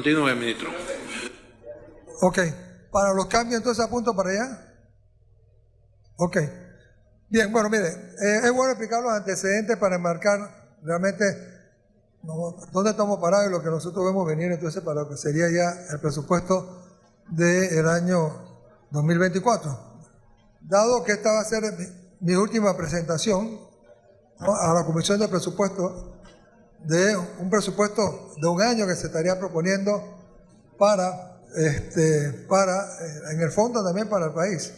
Continúe, ministro. Ok. Para los cambios, entonces apunto para allá. Ok. Bien, bueno, mire, es bueno explicar los antecedentes para enmarcar realmente dónde estamos parados y lo que nosotros vemos venir entonces para lo que sería ya el presupuesto del año 2024. Dado que esta va a ser mi última presentación, ¿no?, a la Comisión de Presupuesto, de un presupuesto de un año que se estaría proponiendo para en el fondo también para el país,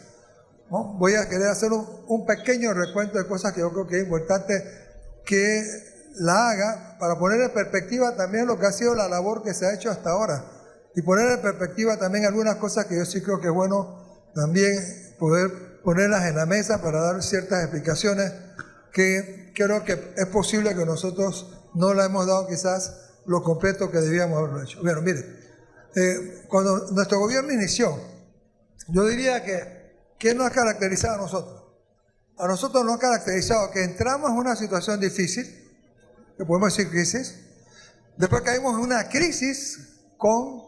¿no? Voy a querer hacer un pequeño recuento de cosas que yo creo que es importante que la haga para poner en perspectiva también lo que ha sido la labor que se ha hecho hasta ahora y poner en perspectiva también algunas cosas que yo sí creo que es bueno también poder ponerlas en la mesa para dar ciertas explicaciones que creo que es posible que nosotros no la hemos dado quizás lo completo que debíamos haberlo hecho. Bueno, mire, cuando nuestro gobierno inició, yo diría que nos ha caracterizado a nosotros. A nosotros nos ha caracterizado que entramos en una situación difícil, que podemos decir crisis, después caímos en una crisis con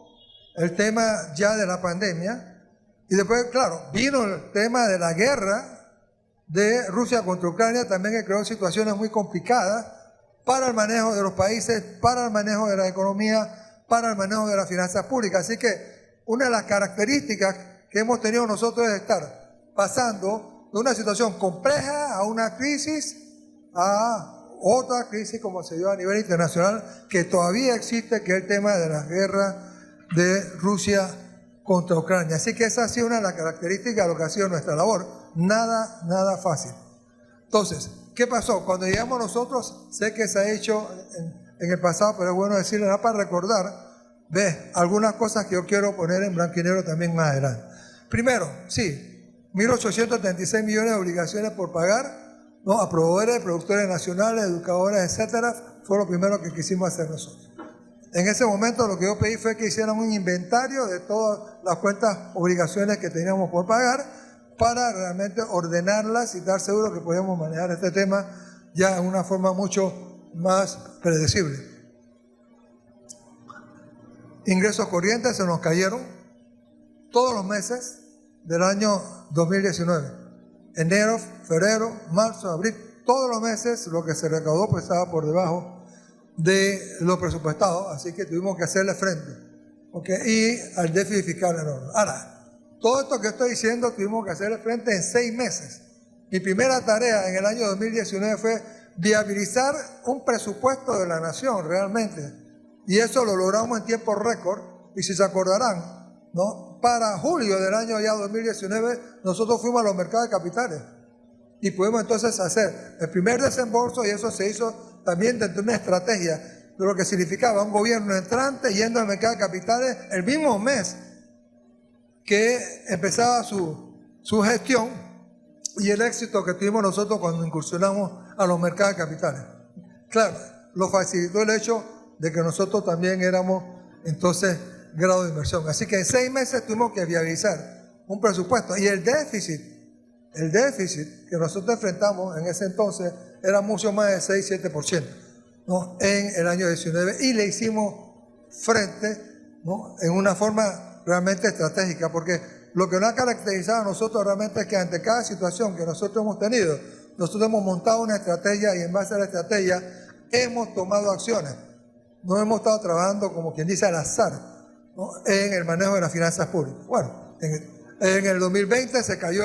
el tema ya de la pandemia, y después, claro, vino el tema de la guerra de Rusia contra Ucrania, también que creó situaciones muy complicadas para el manejo de los países, para el manejo de la economía, para el manejo de las finanzas públicas. Así que una de las características que hemos tenido nosotros es estar pasando de una situación compleja a una crisis, a otra crisis como se dio a nivel internacional, que todavía existe, que es el tema de la guerra de Rusia contra Ucrania. Así que esa ha sido una de las características de lo que ha sido nuestra labor. Nada fácil. Entonces, ¿qué pasó? Cuando llegamos nosotros, sé que se ha hecho en el pasado, pero es bueno decirle, nada para recordar, algunas cosas que yo quiero poner en blanco y negro también más adelante. Primero, sí, 1.836 millones de obligaciones por pagar, ¿no?, a proveedores, productores nacionales, educadores, etcétera, fue lo primero que quisimos hacer nosotros. En ese momento lo que yo pedí fue que hicieran un inventario de todas las cuentas, obligaciones que teníamos por pagar, para realmente ordenarlas y estar seguros que podíamos manejar este tema ya en una forma mucho más predecible. Ingresos corrientes se nos cayeron todos los meses del año 2019. Enero, febrero, marzo, abril, todos los meses lo que se recaudó pues estaba por debajo de lo presupuestado, así que tuvimos que hacerle frente, ¿okay?, y al déficit fiscal enorme. Ahora, todo esto que estoy diciendo tuvimos que hacerle frente en 6 meses. Mi primera tarea en el año 2019 fue viabilizar un presupuesto de la nación realmente, y eso lo logramos en tiempo récord. Y si se acordarán, ¿no?, para julio del año ya 2019 nosotros fuimos a los mercados de capitales y pudimos entonces hacer el primer desembolso, y eso se hizo también dentro de una estrategia de lo que significaba un gobierno entrante yendo al mercado de capitales el mismo mes que empezaba su gestión, y el éxito que tuvimos nosotros cuando incursionamos a los mercados de capitales. Claro, lo facilitó el hecho de que nosotros también éramos entonces grado de inversión. Así que en 6 meses tuvimos que viabilizar un presupuesto, y el déficit que nosotros enfrentamos en ese entonces era mucho más de 6-7%, ¿no?, en el año 19, y le hicimos frente, ¿no?, en una forma realmente estratégica, porque lo que nos ha caracterizado a nosotros realmente es que ante cada situación que nosotros hemos tenido, nosotros hemos montado una estrategia, y en base a la estrategia hemos tomado acciones. No hemos estado trabajando, como quien dice, al azar, ¿no?, en el manejo de las finanzas públicas. Bueno, en el 2020 se cayó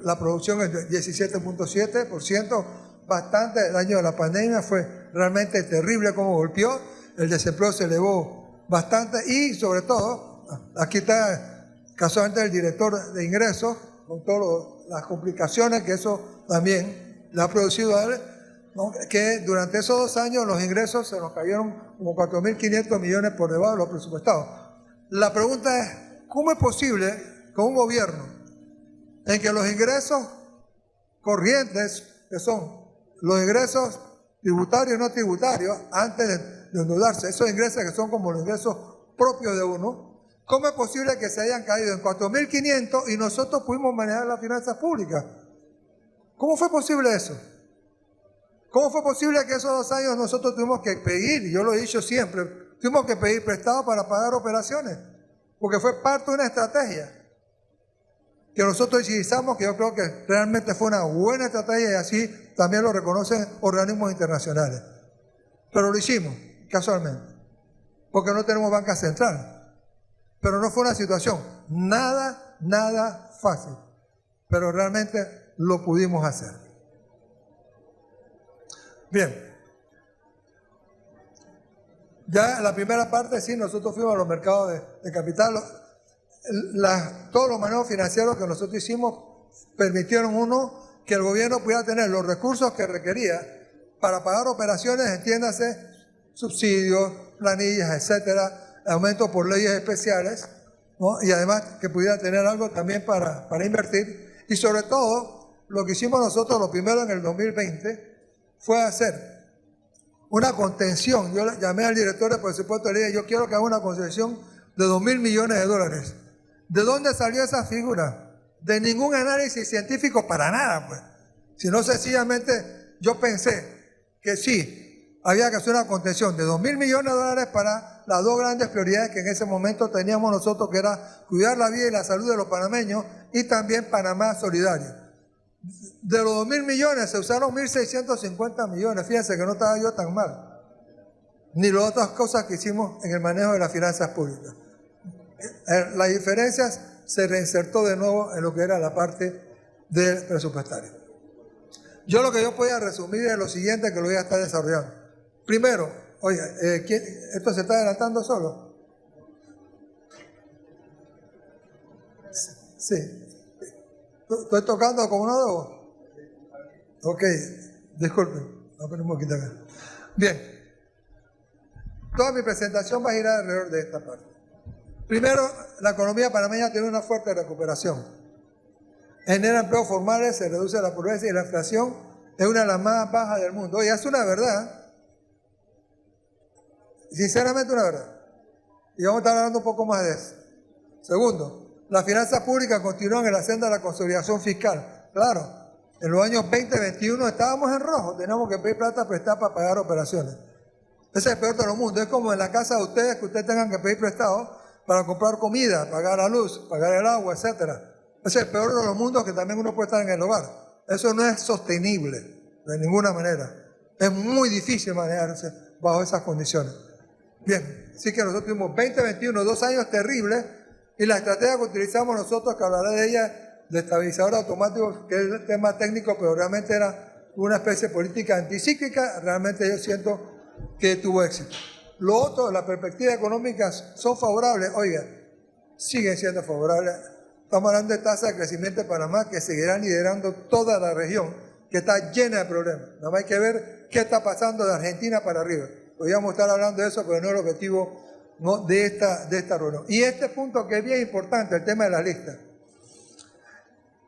la producción en 17.7%, bastante. El año de la pandemia fue realmente terrible como golpeó, el desempleo se elevó bastante, y sobre todo, aquí está casualmente el director de ingresos, con todas las complicaciones que eso también le ha producido a él, ¿no?, que durante esos 2 años los ingresos se nos cayeron como 4.500 millones por debajo de lo presupuestado. La pregunta es, ¿cómo es posible con un gobierno en que los ingresos corrientes, que son los ingresos tributarios y no tributarios, antes de endeudarse, esos ingresos que son como los ingresos propios de uno, cómo es posible que se hayan caído en 4.500 y nosotros pudimos manejar las finanzas públicas? ¿Cómo fue posible eso? ¿Cómo fue posible que esos 2 años nosotros tuvimos que pedir, y yo lo he dicho siempre, tuvimos que pedir prestado para pagar operaciones, porque fue parte de una estrategia que nosotros utilizamos, que yo creo que realmente fue una buena estrategia y así también lo reconocen organismos internacionales. Pero lo hicimos, casualmente, porque no tenemos banca central. Pero no fue una situación nada fácil, pero realmente lo pudimos hacer. Bien. Ya en la primera parte, sí, nosotros fuimos a los mercados de capital. Todos los manejos financieros que nosotros hicimos permitieron, uno, que el gobierno pudiera tener los recursos que requería para pagar operaciones, entiéndase, subsidios, planillas, etcétera, aumentos por leyes especiales, ¿no? Y además que pudiera tener algo también para invertir. Y sobre todo, lo que hicimos nosotros, lo primero en el 2020, fue hacer una contención. Yo llamé al director de presupuesto y le dije, yo quiero que haga una contención de $2.000 millones. ¿De dónde salió esa figura? De ningún análisis científico, para nada, pues. Sino sencillamente yo pensé que sí, había que hacer una contención de $2.000 millones para las dos grandes prioridades que en ese momento teníamos nosotros, que era cuidar la vida y la salud de los panameños y también Panamá Solidario. De los 2.000 millones se usaron 1.650 millones. Fíjense que no estaba yo tan mal. Ni las otras cosas que hicimos en el manejo de las finanzas públicas. Las diferencias se reinsertó de nuevo en lo que era la parte del presupuestario. Yo lo que yo podía resumir es lo siguiente, que lo voy a estar desarrollando. Primero, oiga, ¿esto se está adelantando solo? Sí. ¿Estoy tocando como no debo? Ok, disculpen. Voy a poner un poquito acá. Bien. Toda mi presentación va a girar alrededor de esta parte. Primero, la economía panameña tiene una fuerte recuperación. Genera empleos formales, se reduce la pobreza y la inflación es una de las más bajas del mundo. Oye, es una verdad. Sinceramente una verdad. Y vamos a estar hablando un poco más de eso. Segundo, las finanzas públicas continúan en la senda de la consolidación fiscal. Claro, en los años 20 y 21 estábamos en rojo, teníamos que pedir plata prestada para pagar operaciones. Ese es el peor de los mundos. Es como en la casa de ustedes, que ustedes tengan que pedir prestado para comprar comida, pagar la luz, pagar el agua, etc. Ese es el peor de los mundos, que también uno puede estar en el hogar. Eso no es sostenible de ninguna manera. Es muy difícil manejarse bajo esas condiciones. Bien, así que nosotros tuvimos 2021, 2 años terribles, y la estrategia que utilizamos nosotros, que hablaré de ella, de estabilizador automático, que es el tema técnico, pero realmente era una especie de política anticíclica, realmente yo siento que tuvo éxito. Lo otro, las perspectivas económicas son favorables. Oiga, siguen siendo favorables. Estamos hablando de tasa de crecimiento de Panamá, que seguirá liderando toda la región, que está llena de problemas. Nada más hay que ver qué está pasando de Argentina para arriba. Podríamos estar hablando de eso, pero no es el objetivo, ¿no?, de esta reunión. Y este punto que es bien importante, el tema de la lista.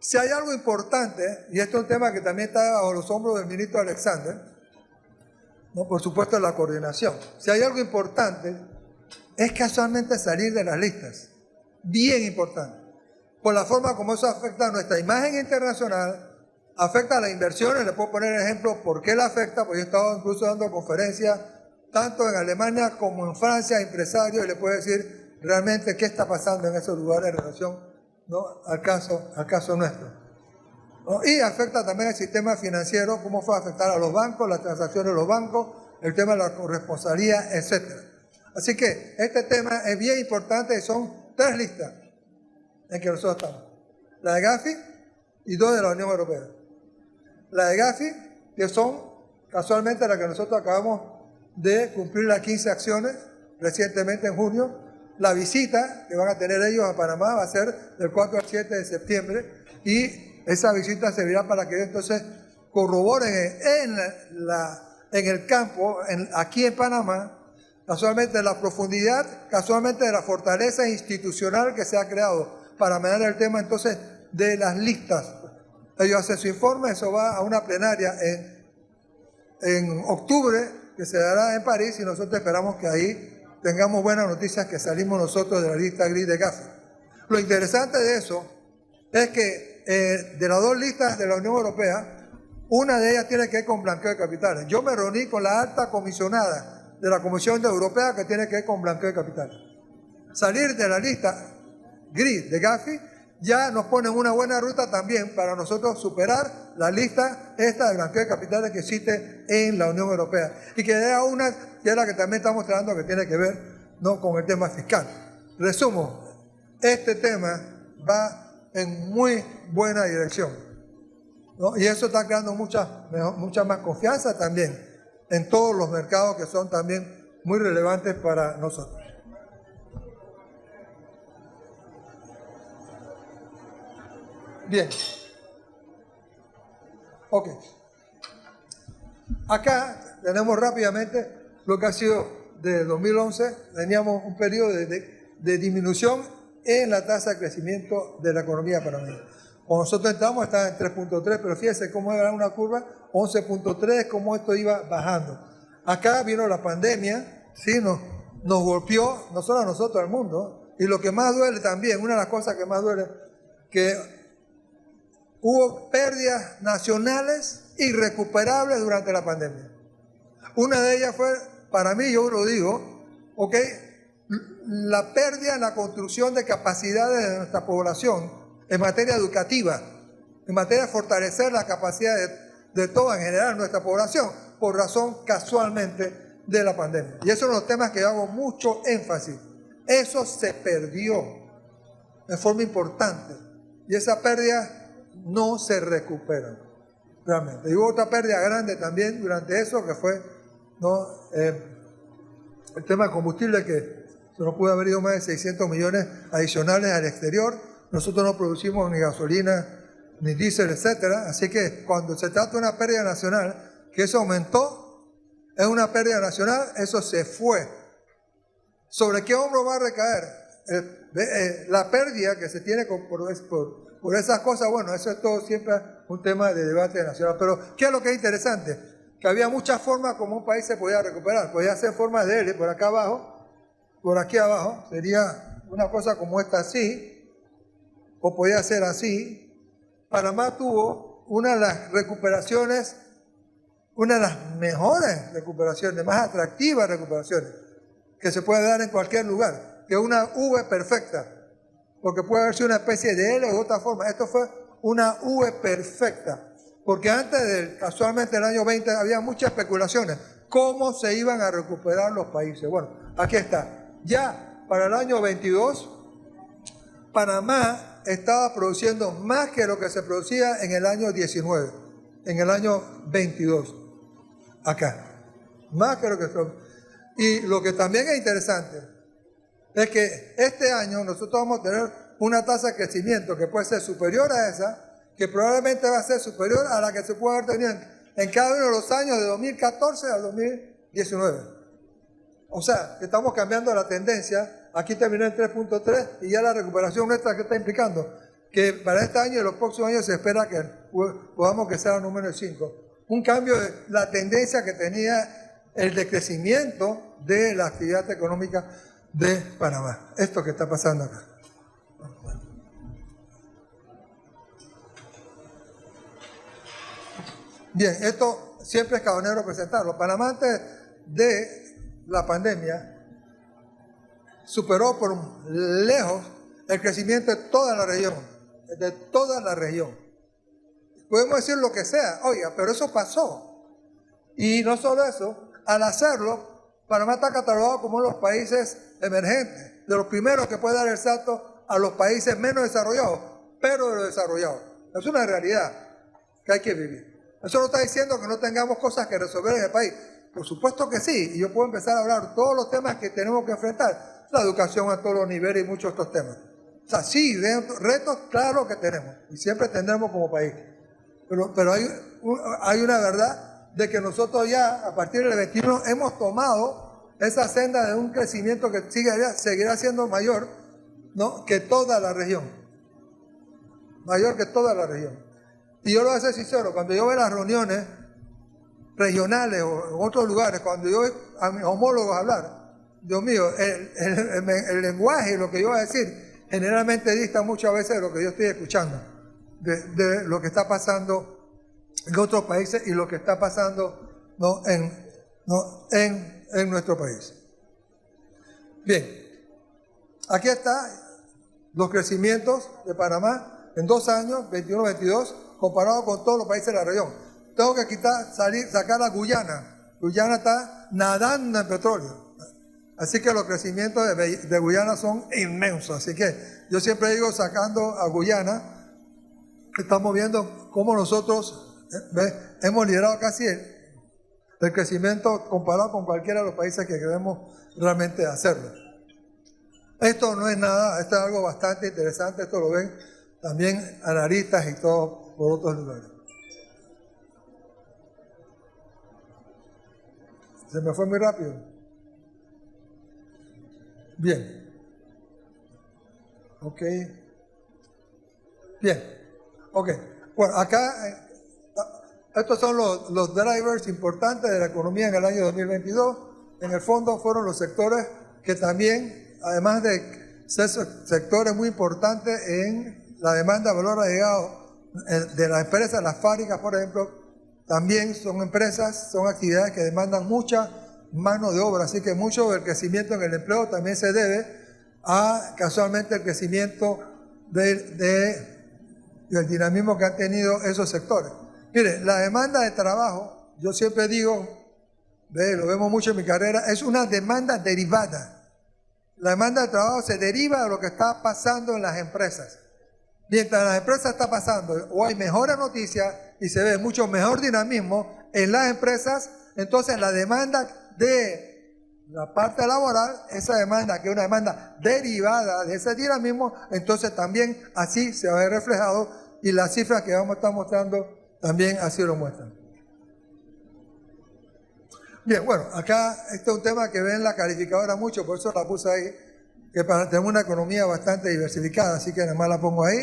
Si hay algo importante, y esto es un tema que también está bajo los hombros del ministro Alexander, ¿no?, por supuesto la coordinación. Si hay algo importante, es casualmente salir de las listas. Bien importante. Por la forma como eso afecta a nuestra imagen internacional, afecta a las inversiones. Le puedo poner ejemplo por qué la afecta, porque yo he estado incluso dando conferencias tanto en Alemania como en Francia, a empresarios, y le puedo decir realmente qué está pasando en esos lugares en relación, ¿no?, al caso nuestro, ¿no? Y afecta también al sistema financiero, cómo fue a afectar a los bancos, las transacciones de los bancos, el tema de la corresponsabilidad, etc. Así que este tema es bien importante, y son 3 listas en que nosotros estamos. La de Gafi y 2 de la Unión Europea. La de Gafi, que son casualmente las que nosotros acabamos de cumplir las 15 acciones recientemente en junio. La visita que van a tener ellos a Panamá va a ser del 4 al 7 de septiembre, y esa visita servirá para que entonces corroboren en el campo, aquí en Panamá, casualmente la profundidad, casualmente de la fortaleza institucional que se ha creado para manejar el tema entonces de las listas. Ellos hacen su informe, eso va a una plenaria en octubre, que se dará en París, y nosotros esperamos que ahí tengamos buenas noticias, que salimos nosotros de la lista gris de Gafi. Lo interesante de eso es que de las 2 listas de la Unión Europea, una de ellas tiene que ver con blanqueo de capitales. Yo me reuní con la alta comisionada de la Comisión Europea que tiene que ver con blanqueo de capital. Salir de la lista gris de Gafi ya nos pone una buena ruta también para nosotros superar la lista esta de blanqueo de capitales que existe en la Unión Europea. Y que hay una, que es la que también estamos tratando, que tiene que ver, ¿no?, con el tema fiscal. Resumo, este tema va en muy buena dirección, ¿no? Y eso está creando mucha más confianza también en todos los mercados que son también muy relevantes para nosotros. Bien. Ok. Acá tenemos rápidamente lo que ha sido de 2011. Teníamos un periodo de disminución en la tasa de crecimiento de la economía panameña. Cuando nosotros entramos estaba en 3.3, pero fíjense cómo era una curva, 11.3, cómo esto iba bajando. Acá vino la pandemia, ¿sí? Nos golpeó, no solo a nosotros, al mundo. Y lo que más duele también, una de las cosas que más duele, que hubo pérdidas nacionales irrecuperables durante la pandemia. Una de ellas fue, para mí, yo lo digo, ¿ok?, la pérdida en la construcción de capacidades de nuestra población en materia educativa, en materia de fortalecer la capacidad de toda en general nuestra población, por razón casualmente de la pandemia. Y esos son los temas que yo hago mucho énfasis. Eso se perdió de forma importante. Y esa pérdida no se recupera realmente. Y hubo otra pérdida grande también durante eso, que fue, ¿no?, el tema de combustible, que se nos pudo haber ido más de 600 millones adicionales al exterior. Nosotros no producimos ni gasolina, ni diésel, etcétera. Así que cuando se trata de una pérdida nacional, que eso aumentó, es una pérdida nacional, eso se fue. ¿Sobre qué hombro va a recaer? La pérdida que se tiene por esas cosas, bueno, eso es todo siempre un tema de debate nacional. Pero, ¿qué es lo que es interesante? Que había muchas formas como un país se podía recuperar. Podía ser forma de L, por acá abajo, por aquí abajo, sería una cosa como esta así, o podía ser así. Panamá tuvo una de las recuperaciones, una de las mejores recuperaciones, más atractivas recuperaciones, que se puede dar en cualquier lugar, que una V perfecta, porque puede haber sido una especie de L o de otra forma. Esto fue una V perfecta, porque antes, casualmente el año 20, había muchas especulaciones, cómo se iban a recuperar los países. Bueno, aquí está. Ya para el año 22, Panamá estaba produciendo más que lo que se producía en el año 19, en el año 22, acá. Más que lo que se producía. Y lo que también es interesante es que este año nosotros vamos a tener una tasa de crecimiento que puede ser superior a esa, que probablemente va a ser superior a la que se puede haber tenido en cada uno de los años de 2014 al 2019. O sea, que estamos cambiando la tendencia. Aquí terminó en 3.3 y ya la recuperación nuestra, que está implicando que para este año y los próximos años se espera que podamos que sea un número de 5. Un cambio de la tendencia que tenía el decrecimiento de la actividad económica de Panamá. Esto que está pasando acá. Bien, esto siempre es cabonero presentarlo. Panamá, antes de la pandemia, superó por lejos el crecimiento de toda la región, Podemos decir lo que sea, oiga, pero eso pasó. Y no solo eso, al hacerlo, Panamá está catalogado como uno de los países emergentes, de los primeros que puede dar el salto a los países menos desarrollados, pero de los desarrollados. Es una realidad que hay que vivir. Eso no está diciendo que no tengamos cosas que resolver en el país. Por supuesto que sí, y yo puedo empezar a hablar todos los temas que tenemos que enfrentar, la educación a todos los niveles y muchos de estos temas. O sea, sí, retos claro que tenemos, y siempre tendremos como país. Pero hay una verdad de que nosotros ya, a partir del 21, hemos tomado esa senda de un crecimiento que seguirá siendo mayor, ¿no?, que toda la región. Mayor que toda la región. Y yo lo voy a ser sincero, cuando yo veo las reuniones regionales o en otros lugares, cuando yo veo a mis homólogos hablar, Dios mío, el lenguaje, lo que yo voy a decir, generalmente dista muchas veces de lo que yo estoy escuchando, de lo que está pasando en otros países y lo que está pasando, ¿no?, en en nuestro país. Bien, aquí están los crecimientos de Panamá en 2 años, 21-22, comparado con todos los países de la región. Tengo que sacar a Guyana. Guyana está nadando en petróleo. Así que los crecimientos de Guyana son inmensos. Así que yo siempre digo, sacando a Guyana, estamos viendo cómo nosotros hemos liderado casi el crecimiento comparado con cualquiera de los países que queremos realmente hacerlo. Esto no es nada, esto es algo bastante interesante, esto lo ven también analistas y todo por otros lugares. Se me fue muy rápido. Bien. Ok. Bien. Ok. Bueno, acá estos son los drivers importantes de la economía en el año 2022. En el fondo fueron los sectores que también, además de ser sectores muy importantes en la demanda de valor agregado de las empresas, las fábricas, por ejemplo, también son empresas, son actividades que demandan mucha mano de obra, así que mucho del crecimiento en el empleo también se debe a casualmente el crecimiento del dinamismo que han tenido esos sectores. Mire, la demanda de trabajo, yo siempre digo, lo vemos mucho en mi carrera, es una demanda derivada. La demanda de trabajo se deriva de lo que está pasando en las empresas. Mientras las empresas está pasando o hay mejores noticias y se ve mucho mejor dinamismo en las empresas, entonces la demanda de la parte laboral, esa demanda que es una demanda derivada de ese dinamismo, entonces también así se va a ver reflejado y las cifras que vamos a estar mostrando también así lo muestran. Bien, bueno, acá este es un tema que ven la calificadora mucho, por eso la puse ahí, que tenemos una economía bastante diversificada, así que nada más la pongo ahí,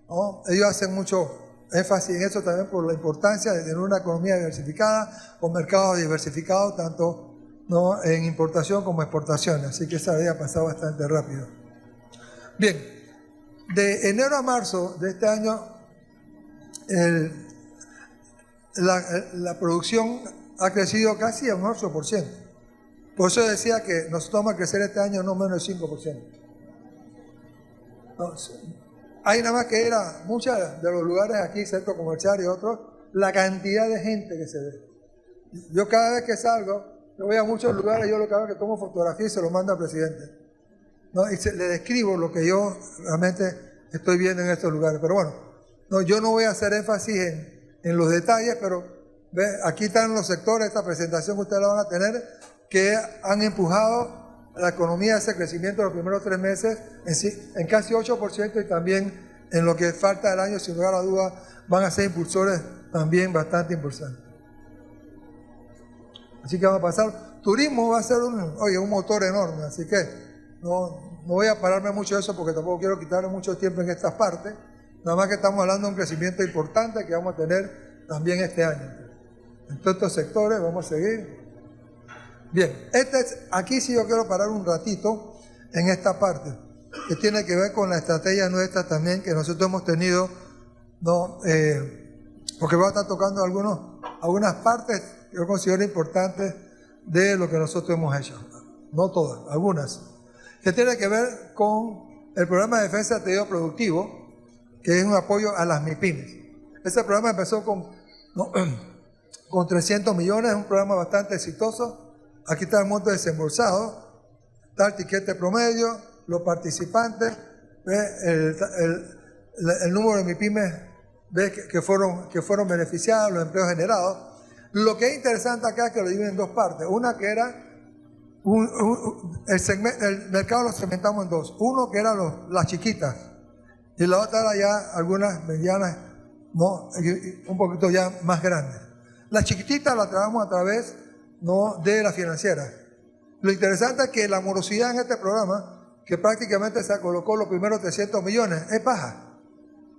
¿no? Ellos hacen mucho énfasis en eso también por la importancia de tener una economía diversificada, con mercados diversificados, tanto ¿no? en importación como exportación, así que esa había pasado bastante rápido. Bien, de enero a marzo de este año, la producción ha crecido casi a un 8%. Por eso decía que nosotros vamos a crecer este año no menos del 5%. No, hay nada más que ir a muchos de los lugares aquí, centro comercial y otros, la cantidad de gente que se ve. Yo cada vez que salgo, yo voy a muchos lugares, yo lo que hago es que tomo fotografía y se lo mando al presidente, ¿no? Y le describo lo que yo realmente estoy viendo en estos lugares. Pero bueno, no, yo no voy a hacer énfasis en los detalles, pero aquí están los sectores, esta presentación que ustedes la van a tener, que han empujado la economía, ese crecimiento de los primeros 3 meses en casi 8% y también en lo que falta del año, sin lugar a dudas, van a ser impulsores también bastante importantes. Así que vamos a pasar. Turismo va a ser un motor enorme, así que no voy a pararme mucho de eso porque tampoco quiero quitarle mucho tiempo en estas partes. Nada más que estamos hablando de un crecimiento importante que vamos a tener también este año. En todos estos sectores vamos a seguir. Bien, aquí sí yo quiero parar un ratito en esta parte, que tiene que ver con la estrategia nuestra también que nosotros hemos tenido, ¿no? Porque voy a estar tocando algunas partes que yo considero importantes de lo que nosotros hemos hecho. No todas, algunas. Que tiene que ver con el programa de defensa del tejido productivo, que es un apoyo a las MIPYMES. Ese programa empezó con 300 millones, es un programa bastante exitoso. Aquí está el monto desembolsado, está el tiquete promedio, los participantes, el número de MIPYMES que fueron beneficiados, los empleos generados. Lo que es interesante acá es que lo dividen en 2 partes. Una que era, el mercado lo segmentamos en 2. Uno que eran las chiquitas y la otra era ya algunas medianas, ¿no? Un poquito ya más grandes. Las chiquititas las trabajamos a través, ¿no? de la financiera. Lo interesante es que la morosidad en este programa, que prácticamente se colocó los primeros 300 millones, es baja,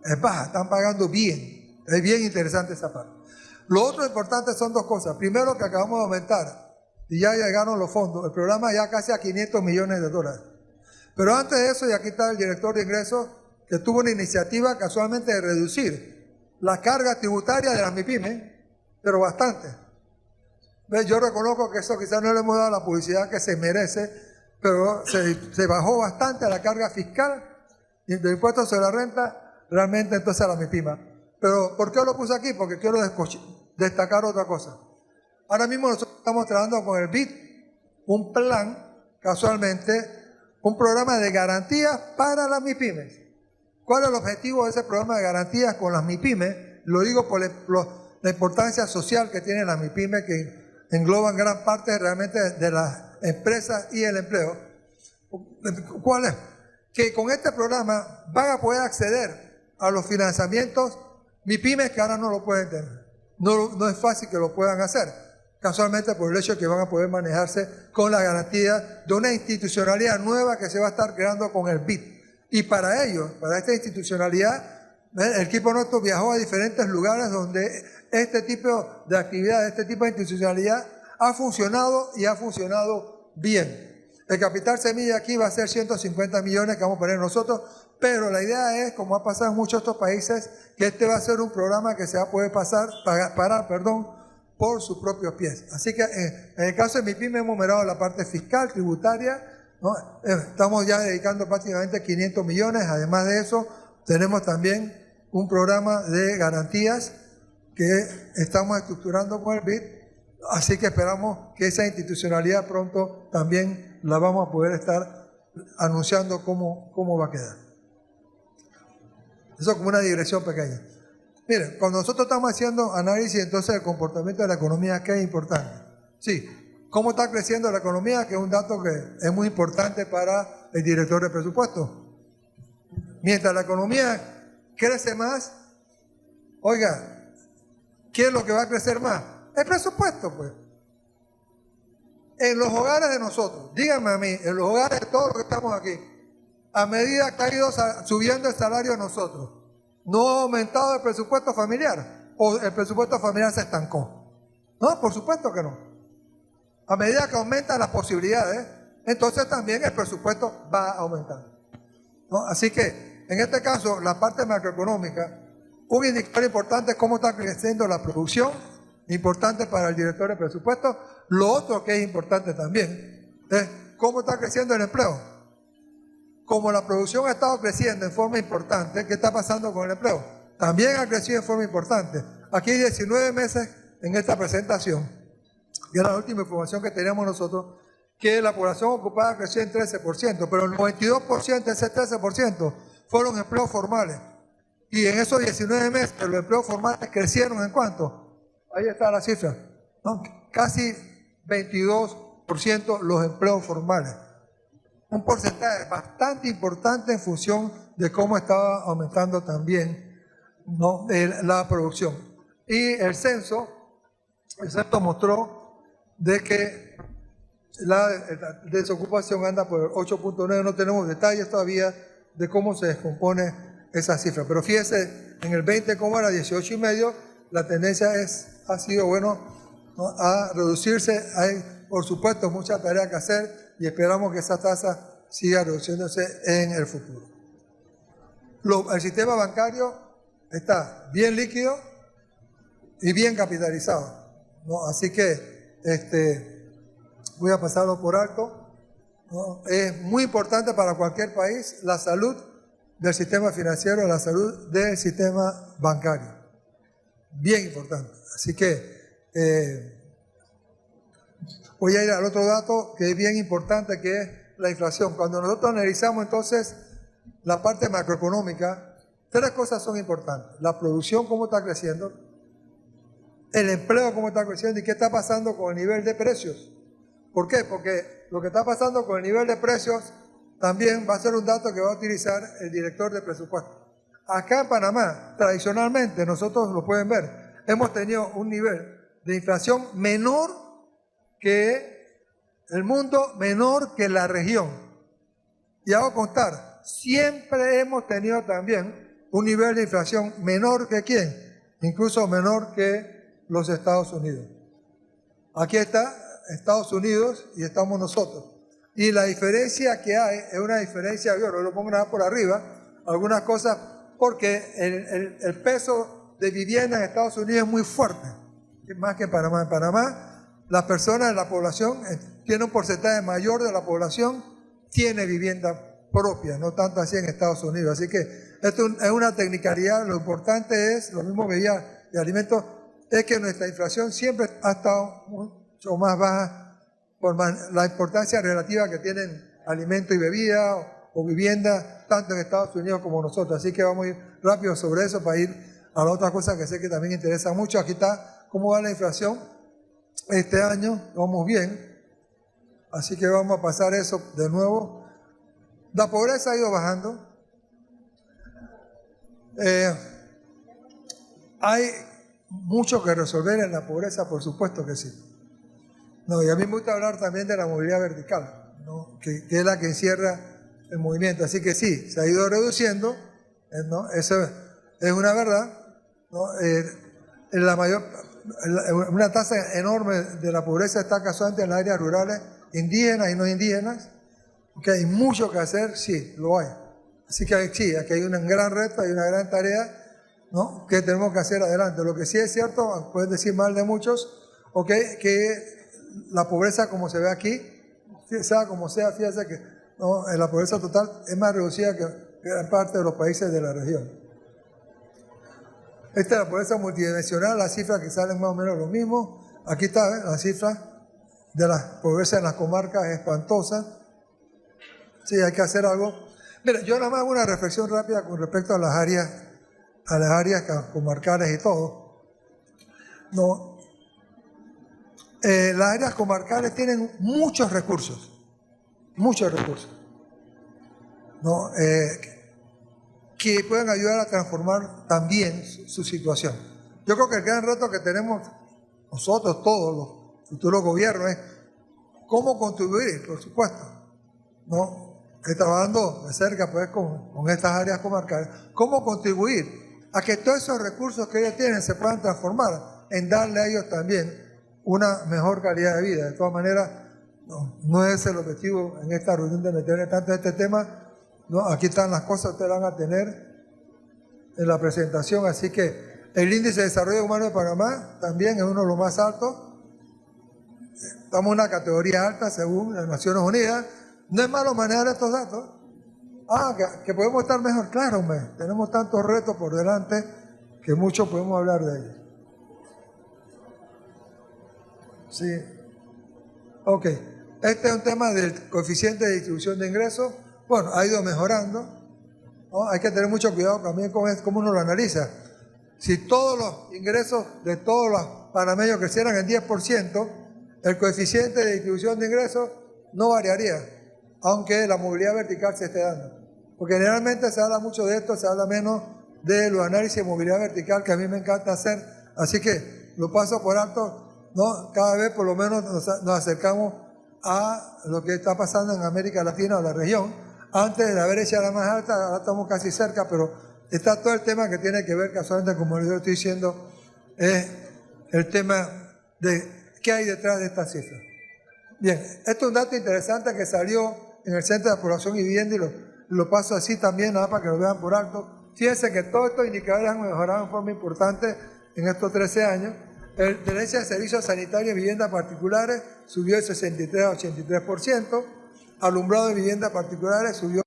están pagando bien, es bien interesante esa parte. Lo otro importante son 2 cosas. Primero, que acabamos de aumentar y ya llegaron los fondos, el programa ya casi a $500 millones. Pero antes de eso, y aquí está el director de ingresos, que tuvo una iniciativa casualmente de reducir la carga tributaria de las MIPYMES, pero bastante. Yo reconozco que eso quizás no le hemos dado la publicidad que se merece, pero se bajó bastante la carga fiscal y el impuesto sobre la renta, realmente entonces a la MIPYME. Pero ¿por qué lo puse aquí? Porque quiero destacar otra cosa. Ahora mismo nosotros estamos trabajando con el BID, un plan, casualmente, un programa de garantías para las MIPYMES. ¿Cuál es el objetivo de ese programa de garantías con las MIPYMES? Lo digo por la importancia social que tienen las MIPYMES, que engloban gran parte realmente de las empresas y el empleo. ¿Cuál es? Que con este programa van a poder acceder a los financiamientos MIPYMES que ahora no lo pueden tener. No es fácil que lo puedan hacer, casualmente por el hecho de que van a poder manejarse con la garantía de una institucionalidad nueva que se va a estar creando con el BID. Y para ello, para esta institucionalidad, el equipo nuestro viajó a diferentes lugares donde este tipo de actividad, este tipo de institucionalidad ha funcionado y ha funcionado bien. El capital semilla aquí va a ser 150 millones que vamos a poner nosotros, pero la idea es, como ha pasado en muchos otros países, que este va a ser un programa que se va a poder parar por sus propios pies. Así que en el caso de MIPYME hemos mirado la parte fiscal, tributaria, ¿no? Estamos ya dedicando prácticamente 500 millones, además de eso tenemos también un programa de garantías que estamos estructurando con el BID, así que esperamos que esa institucionalidad pronto también la vamos a poder estar anunciando cómo va a quedar. Eso como una digresión pequeña. Miren, cuando nosotros estamos haciendo análisis entonces del comportamiento de la economía, ¿qué es importante? Sí, cómo está creciendo la economía, que es un dato que es muy importante para el director de presupuesto. Mientras la economía crece más, oiga, ¿qué es lo que va a crecer más? El presupuesto, pues. En los hogares de nosotros, díganme a mí, en los hogares de todos los que estamos aquí, a medida que ha ido subiendo el salario de nosotros, ¿no ha aumentado el presupuesto familiar? ¿O el presupuesto familiar se estancó? No, por supuesto que no. A medida que aumentan las posibilidades, entonces también el presupuesto va a aumentar, ¿no? Así que, en este caso, la parte macroeconómica, un indicador importante es cómo está creciendo la producción, importante para el director de presupuesto. Lo otro que es importante también es cómo está creciendo el empleo. Como la producción ha estado creciendo en forma importante, ¿qué está pasando con el empleo? También ha crecido en forma importante. Aquí hay 19 meses en esta presentación, que era la última información que teníamos nosotros, que la población ocupada creció en 13%, pero el 92% de ese 13% fueron empleos formales. Y en esos 19 meses los empleos formales crecieron ¿en cuánto? Ahí está la cifra, ¿no? Casi 22% los empleos formales. Un porcentaje bastante importante en función de cómo estaba aumentando también, ¿no?, la producción. Y el censo mostró de que la desocupación anda por 8.9, no tenemos detalles todavía de cómo se descompone esa cifra. Pero fíjese, en el 20, como era 18,5, la tendencia ha sido, bueno, ¿no?, a reducirse. Hay, por supuesto, mucha tarea que hacer y esperamos que esa tasa siga reduciéndose en el futuro. El sistema bancario está bien líquido y bien capitalizado, ¿no? Así que voy a pasarlo por alto, ¿no? Es muy importante para cualquier país la salud del sistema financiero, la salud del sistema bancario. Bien importante. Así que voy a ir al otro dato que es bien importante, que es la inflación. Cuando nosotros analizamos entonces la parte macroeconómica, tres cosas son importantes. La producción, cómo está creciendo, el empleo, cómo está creciendo y qué está pasando con el nivel de precios. ¿Por qué? Porque lo que está pasando con el nivel de precios también va a ser un dato que va a utilizar el director de presupuesto. Acá en Panamá, tradicionalmente, nosotros lo pueden ver, hemos tenido un nivel de inflación menor que el mundo, menor que la región. Y hago constar, siempre hemos tenido también un nivel de inflación menor que ¿quién? Incluso menor que los Estados Unidos. Aquí está Estados Unidos y estamos nosotros. Y la diferencia que hay es una diferencia, yo no lo pongo nada por arriba, algunas cosas, porque el peso de vivienda en Estados Unidos es muy fuerte, más que en Panamá. En Panamá las personas de la población, tiene un porcentaje mayor de la población, tiene vivienda propia, no tanto así en Estados Unidos. Así que esto es una tecnicalidad. Lo importante es, lo mismo que ya de alimentos, es que nuestra inflación siempre ha estado mucho más baja por la importancia relativa que tienen alimentos y bebidas o vivienda, tanto en Estados Unidos como nosotros. Así que vamos a ir rápido sobre eso para ir a la otra cosa que sé que también interesa mucho. Aquí está cómo va la inflación este año. Vamos bien. Así que vamos a pasar eso de nuevo. La pobreza ha ido bajando. Hay mucho que resolver en la pobreza, por supuesto que sí. No, y a mí me gusta hablar también de la movilidad vertical, ¿no? que es la que encierra el movimiento. Así que sí, se ha ido reduciendo, ¿no? Eso es una verdad, ¿no? Una tasa enorme de la pobreza está casualmente en las áreas rurales, indígenas y no indígenas. Que hay mucho que hacer, sí, lo hay. Así que sí, aquí hay un gran reto, hay una gran tarea, ¿no? Que tenemos que hacer adelante. Lo que sí es cierto, pueden decir mal de muchos, que la pobreza como se ve aquí, sea como sea, fíjense que ¿no? La pobreza total es más reducida que gran parte de los países de la región. Esta es la pobreza multidimensional, las cifras que salen más o menos lo mismo. Aquí está, la cifra de la pobreza en las comarcas es espantosa. Sí, hay que hacer algo. Mira, yo nada más hago una reflexión rápida con respecto a las áreas comarcales y todo. No, las áreas comarcales tienen muchos recursos, ¿no? Que pueden ayudar a transformar también su situación. Yo creo que el gran reto que tenemos nosotros, todos los futuros gobiernos, es cómo contribuir, por supuesto, ¿no? Trabajando de cerca pues, con estas áreas comarcales, cómo contribuir a que todos esos recursos que ellos tienen se puedan transformar en darle a ellos también una mejor calidad de vida. De todas maneras, no es el objetivo en esta reunión de meterle tanto en este tema, ¿no? Aquí están las cosas que ustedes van a tener en la presentación, así que el índice de desarrollo humano de Panamá también es uno de los más altos. Estamos en una categoría alta según las Naciones Unidas. No es malo manejar estos datos. Que podemos estar mejor, claro, tenemos tantos retos por delante que mucho podemos hablar de ellos. Sí. Ok. Este es un tema del coeficiente de distribución de ingresos. Bueno, ha ido mejorando, ¿no? Hay que tener mucho cuidado también con cómo uno lo analiza. Si todos los ingresos de todos los panameños crecieran en 10%, el coeficiente de distribución de ingresos no variaría, aunque la movilidad vertical se esté dando. Porque generalmente se habla mucho de esto, se habla menos de los análisis de movilidad vertical, que a mí me encanta hacer, así que lo paso por alto, ¿no? Cada vez por lo menos nos acercamos a lo que está pasando en América Latina o la región. Antes de la brecha era más alta, ahora estamos casi cerca, pero está todo el tema que tiene que ver, casualmente, como yo estoy diciendo, es el tema de qué hay detrás de esta cifra. Bien, esto es un dato interesante que salió en el Centro de Población y Vivienda y lo paso así también, nada para que lo vean por alto. Fíjense que todos estos indicadores han mejorado en forma importante en estos 13 años. La tenencia de servicios sanitarios y viviendas particulares subió de 63 a 83%. Alumbrado de viviendas particulares subió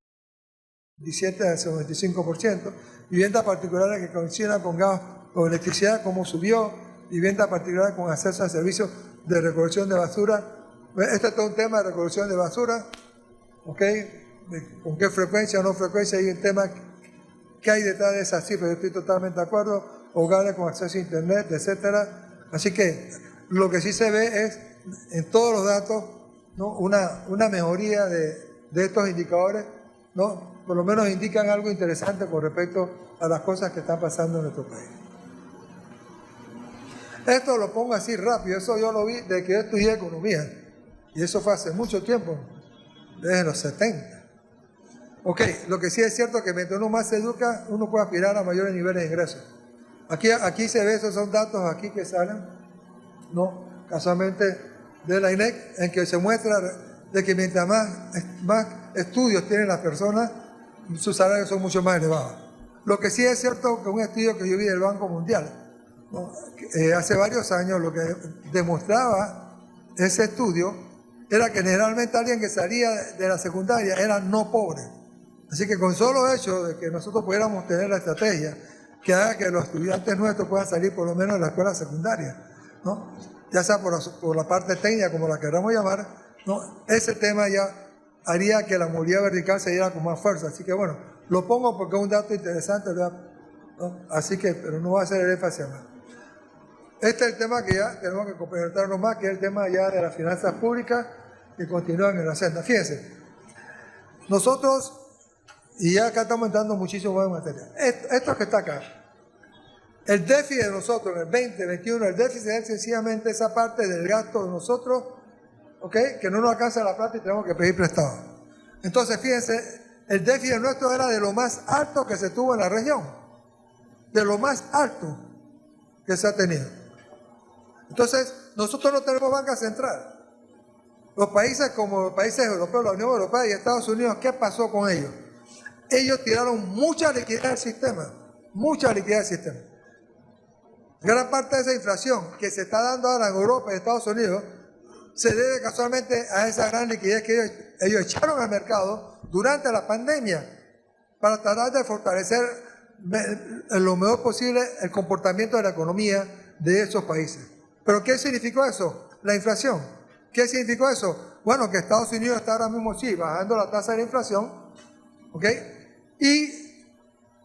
de 17 a 95%. Viviendas particulares que coincidan con gas o electricidad, como subió. Viviendas particulares con acceso a servicios de recolección de basura. Este es todo un tema de recolección de basura. ¿Ok? ¿Con qué frecuencia o no frecuencia? Hay un tema que hay detrás de esas cifras. Yo estoy totalmente de acuerdo. Hogares con acceso a internet, etcétera. Así que lo que sí se ve es en todos los datos, ¿no? una mejoría de estos indicadores, ¿no? Por lo menos indican algo interesante con respecto a las cosas que están pasando en nuestro país. Esto lo pongo así rápido, eso yo lo vi desde que yo estudié economía, y eso fue hace mucho tiempo, desde los 70. Ok, lo que sí es cierto es que mientras uno más se educa, uno puede aspirar a mayores niveles de ingresos. Aquí se ve, esos son datos aquí que salen, ¿no? Casualmente de la INEC, en que se muestra de que mientras más estudios tienen las personas, sus salarios son mucho más elevados. Lo que sí es cierto que un estudio que yo vi del Banco Mundial, ¿no? Hace varios años, lo que demostraba ese estudio era que generalmente alguien que salía de la secundaria era no pobre. Así que con solo hecho de que nosotros pudiéramos tener la estrategia que haga que los estudiantes nuestros puedan salir por lo menos de la escuela secundaria, ¿no? Ya sea por la parte técnica, como la queramos llamar, ¿no? Ese tema ya haría que la movilidad vertical se diera con más fuerza. Así que bueno, lo pongo porque es un dato interesante, ¿verdad? ¿No? Así que, pero no va a ser el énfasis más. Este es el tema que ya tenemos que complementarnos más, que es el tema ya de las finanzas públicas que continúan en la senda. Fíjense, nosotros, y ya acá estamos entrando muchísimo más en materia, esto que está acá, el déficit de nosotros en el 2021, el déficit es sencillamente esa parte del gasto de nosotros, ¿ok?, que no nos alcanza la plata y tenemos que pedir prestado. Entonces, fíjense, el déficit nuestro era de lo más alto que se tuvo en la región, de lo más alto que se ha tenido. Entonces, nosotros no tenemos banca central. Los países como los países europeos, la Unión Europea y Estados Unidos, ¿qué pasó con ellos? Ellos tiraron mucha liquidez al sistema, mucha liquidez al sistema. Gran parte de esa inflación que se está dando ahora en Europa y Estados Unidos se debe casualmente a esa gran liquidez que ellos echaron al mercado durante la pandemia para tratar de fortalecer en lo mejor posible el comportamiento de la economía de esos países. ¿Pero qué significó eso? La inflación. ¿Qué significó eso? Bueno, que Estados Unidos está ahora mismo, sí, bajando la tasa de la inflación, ¿ok? Y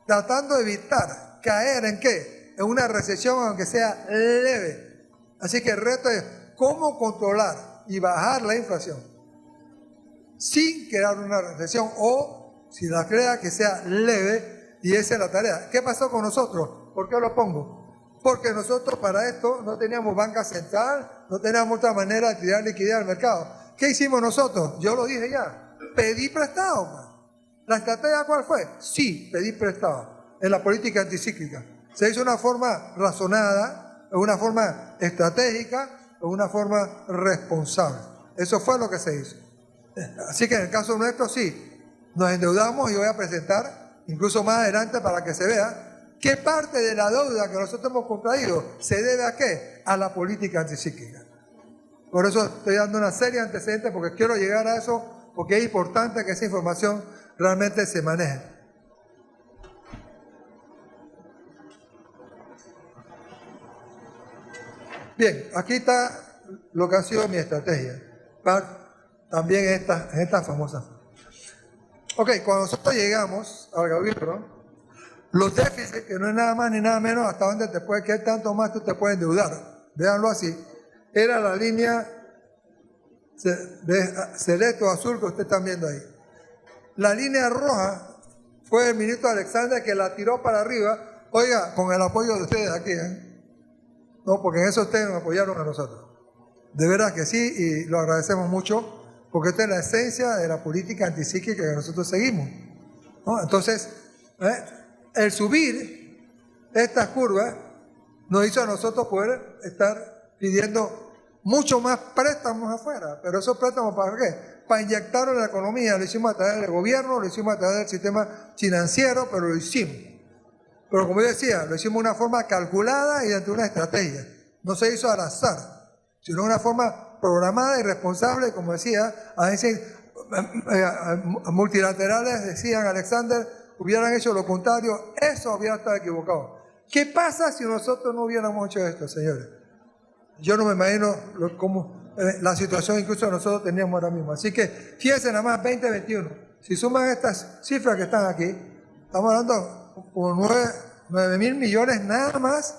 tratando de evitar caer ¿en qué? En una recesión, aunque sea leve. Así que el reto es cómo controlar y bajar la inflación sin crear una recesión, o si la crea, que sea leve, y esa es la tarea. ¿Qué pasó con nosotros? ¿Por qué lo pongo? Porque nosotros para esto no teníamos banca central, no teníamos otra manera de tirar liquidez al mercado. ¿Qué hicimos nosotros? Yo lo dije ya, pedí prestado. Man. ¿La estrategia cuál fue? Sí, pedí prestado en la política anticíclica. Se hizo de una forma razonada, de una forma estratégica, de una forma responsable. Eso fue lo que se hizo. Así que en el caso nuestro sí, nos endeudamos y voy a presentar incluso más adelante para que se vea qué parte de la deuda que nosotros hemos contraído se debe a qué, a la política anticíclica. Por eso estoy dando una serie de antecedentes porque quiero llegar a eso, porque es importante que esa información realmente se maneje. Bien, aquí está lo que ha sido mi estrategia. También esta famosa. Ok, cuando nosotros llegamos al gobierno, los déficits, que no es nada más ni nada menos hasta donde te puede quedar tanto más tú te puedes endeudar, véanlo así, era la línea celeste o azul que ustedes están viendo ahí. La línea roja fue el ministro Alexander que la tiró para arriba, oiga, con el apoyo de ustedes aquí, no, porque en eso ustedes nos apoyaron a nosotros. De verdad que sí, y lo agradecemos mucho, porque esta es la esencia de la política anticíclica que nosotros seguimos, ¿no? Entonces, el subir estas curvas nos hizo a nosotros poder estar pidiendo mucho más préstamos afuera. Pero esos préstamos, ¿para qué? Para inyectar en la economía. Lo hicimos a través del gobierno, lo hicimos a través del sistema financiero, pero lo hicimos. Pero como yo decía, lo hicimos de una forma calculada y dentro de una estrategia. No se hizo al azar, sino de una forma programada y responsable, como decía, a veces multilaterales decían Alexander, hubieran hecho lo contrario, eso hubiera estado equivocado. ¿Qué pasa si nosotros no hubiéramos hecho esto, señores? Yo no me imagino cómo la situación incluso nosotros teníamos ahora mismo. Así que fíjense nada más, 2021. Si suman estas cifras que están aquí, estamos hablando como 9.000 millones nada más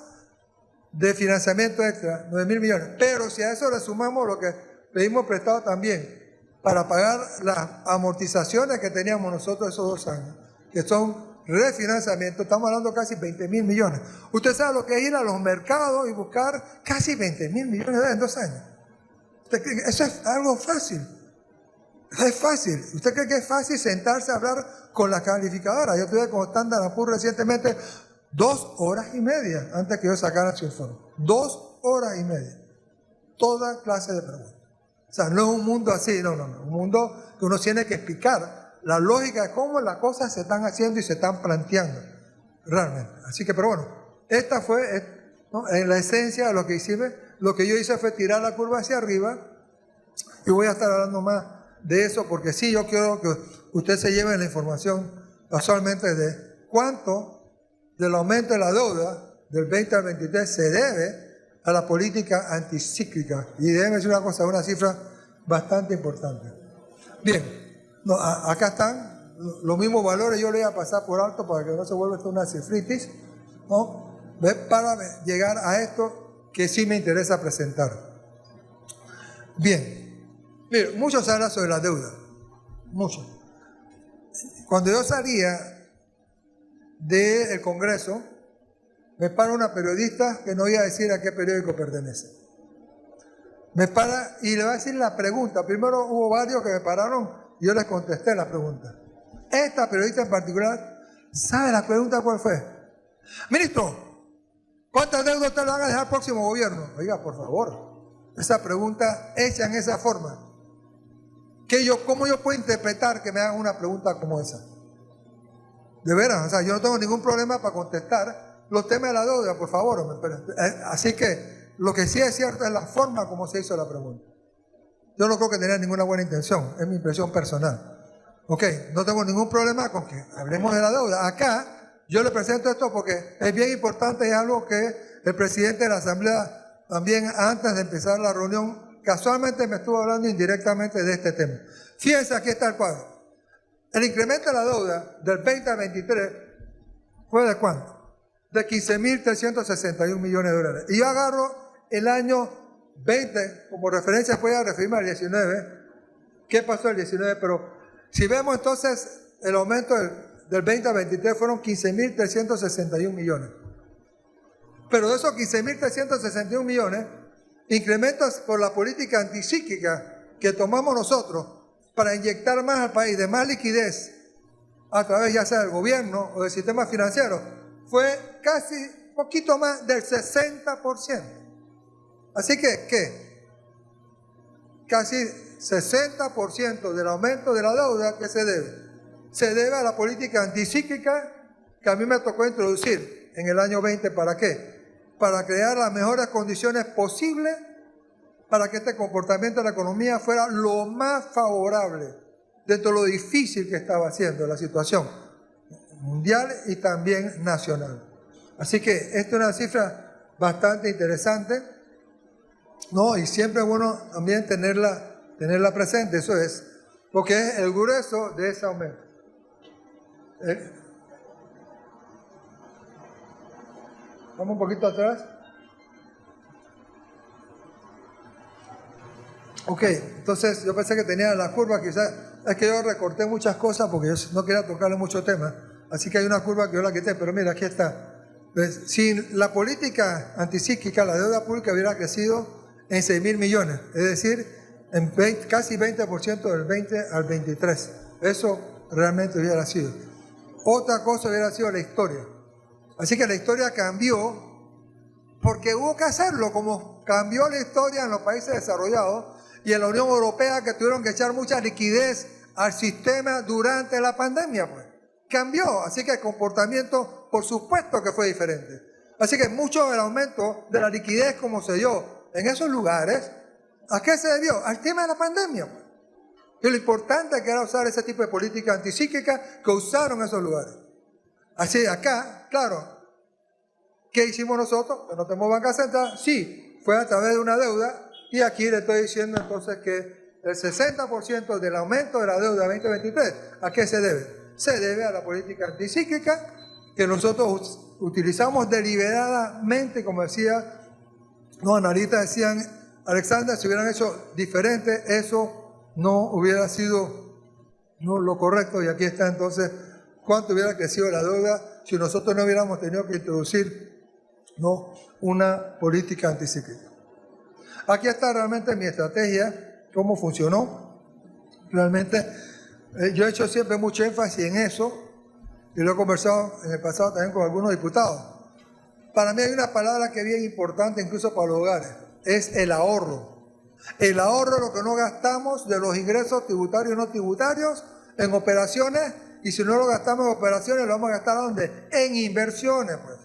de financiamiento extra, 9.000 millones. Pero si a eso le sumamos lo que pedimos prestado también para pagar las amortizaciones que teníamos nosotros esos 2 años, que son refinanciamiento, estamos hablando casi 20.000 millones. Usted sabe lo que es ir a los mercados y buscar casi 20.000 millones en 2 años. Eso es algo fácil. Es fácil. ¿Usted cree que es fácil sentarse a hablar con la calificadora? Yo estuve con Standard & Poor's recientemente 2 horas y media antes que yo sacara su informe. 2 horas y media. Toda clase de preguntas. O sea, no es un mundo así, no. Un mundo que uno tiene que explicar la lógica de cómo las cosas se están haciendo y se están planteando realmente. Así que, pero bueno, esta fue, ¿no?, en la esencia de lo que hicimos. Lo que yo hice fue tirar la curva hacia arriba Y voy a estar hablando más de eso porque sí, yo quiero que usted se lleve la información casualmente de cuánto del aumento de la deuda del 20 al 23 se debe a la política anticíclica. Y déjeme decir una cosa, una cifra bastante importante. Bien, acá están los mismos valores, yo le voy a pasar por alto para que no se vuelva esto una cifritis, ¿no? Para llegar a esto que sí me interesa presentar. Bien, mire, mucho se habla sobre la deuda, mucho. Cuando yo salía del Congreso, me para una periodista que no iba a decir a qué periódico pertenece. Me para y le va a decir la pregunta. Primero hubo varios que me pararon y yo les contesté la pregunta. Esta periodista en particular, ¿sabe la pregunta cuál fue? Ministro, ¿cuántas deudas usted le van a dejar al próximo gobierno? Oiga, por favor, esa pregunta hecha en esa forma. ¿Cómo yo puedo interpretar que me hagan una pregunta como esa? De veras, o sea, yo no tengo ningún problema para contestar los temas de la deuda, por favor. Así que lo que sí es cierto es la forma como se hizo la pregunta. Yo no creo que tenía ninguna buena intención, es mi impresión personal. Ok, no tengo ningún problema con que hablemos de la deuda. Acá yo le presento esto porque es bien importante y es algo que el presidente de la Asamblea también antes de empezar la reunión casualmente me estuvo hablando indirectamente de este tema. Fíjense, aquí está el cuadro. El incremento de la deuda del 20 al 23 fue ¿de cuánto? De 15.361 millones de dólares. Y yo agarro el año 20 como referencia, voy a referirme al 19. ¿Qué pasó el 19? Pero si vemos entonces el aumento del 20 al 23 fueron 15.361 millones. Pero de esos 15.361 millones, incrementos por la política anticíclica que tomamos nosotros para inyectar más al país, de más liquidez, a través ya sea del gobierno o del sistema financiero, fue casi poquito más del 60%. Así que, ¿qué? Casi 60% del aumento de la deuda que se debe. Se debe a la política anticíclica que a mí me tocó introducir en el año 20. ¿Para qué? Para crear las mejores condiciones posibles para que este comportamiento de la economía fuera lo más favorable dentro de lo difícil que estaba haciendo la situación mundial y también nacional. Así que esta es una cifra bastante interesante, ¿no? Y siempre es bueno también tenerla presente, eso es, porque es el grueso de ese aumento. Vamos un poquito atrás. Ok, entonces yo pensé que tenía la curva, quizás es que yo recorté muchas cosas porque yo no quería tocarle mucho tema, así que hay una curva que yo la quité, pero mira, aquí está. Pues, sin la política anticíclica, la deuda pública hubiera crecido en 6.000 millones, es decir, en casi 20% del 20 al 23. Eso realmente hubiera sido. Otra cosa hubiera sido la historia. Así que la historia cambió porque hubo que hacerlo, como cambió la historia en los países desarrollados y en la Unión Europea, que tuvieron que echar mucha liquidez al sistema durante la pandemia, pues. Cambió, así que el comportamiento, por supuesto que fue diferente. Así que mucho del aumento de la liquidez como se dio en esos lugares, ¿a qué se debió? Al tema de la pandemia, pues. Y lo importante que era usar ese tipo de política anticíclica que usaron esos lugares. Así acá, claro, ¿qué hicimos nosotros? Que no tenemos banca central, sí, fue a través de una deuda. Y aquí le estoy diciendo entonces que el 60% del aumento de la deuda 2023, ¿a qué se debe? Se debe a la política anticíclica que nosotros utilizamos deliberadamente, como decía, los analistas decían, Alexander, si hubieran hecho diferente, eso no hubiera sido lo correcto. Y aquí está entonces cuánto hubiera crecido la deuda si nosotros no hubiéramos tenido que introducir una política anticíclica. Aquí está realmente mi estrategia, cómo funcionó. Realmente yo he hecho siempre mucho énfasis en eso y lo he conversado en el pasado también con algunos diputados. Para mí hay una palabra que es bien importante incluso para los hogares, es el ahorro. El ahorro es lo que no gastamos de los ingresos tributarios y no tributarios en operaciones, y si no lo gastamos en operaciones, lo vamos a gastar ¿dónde? En inversiones, pues.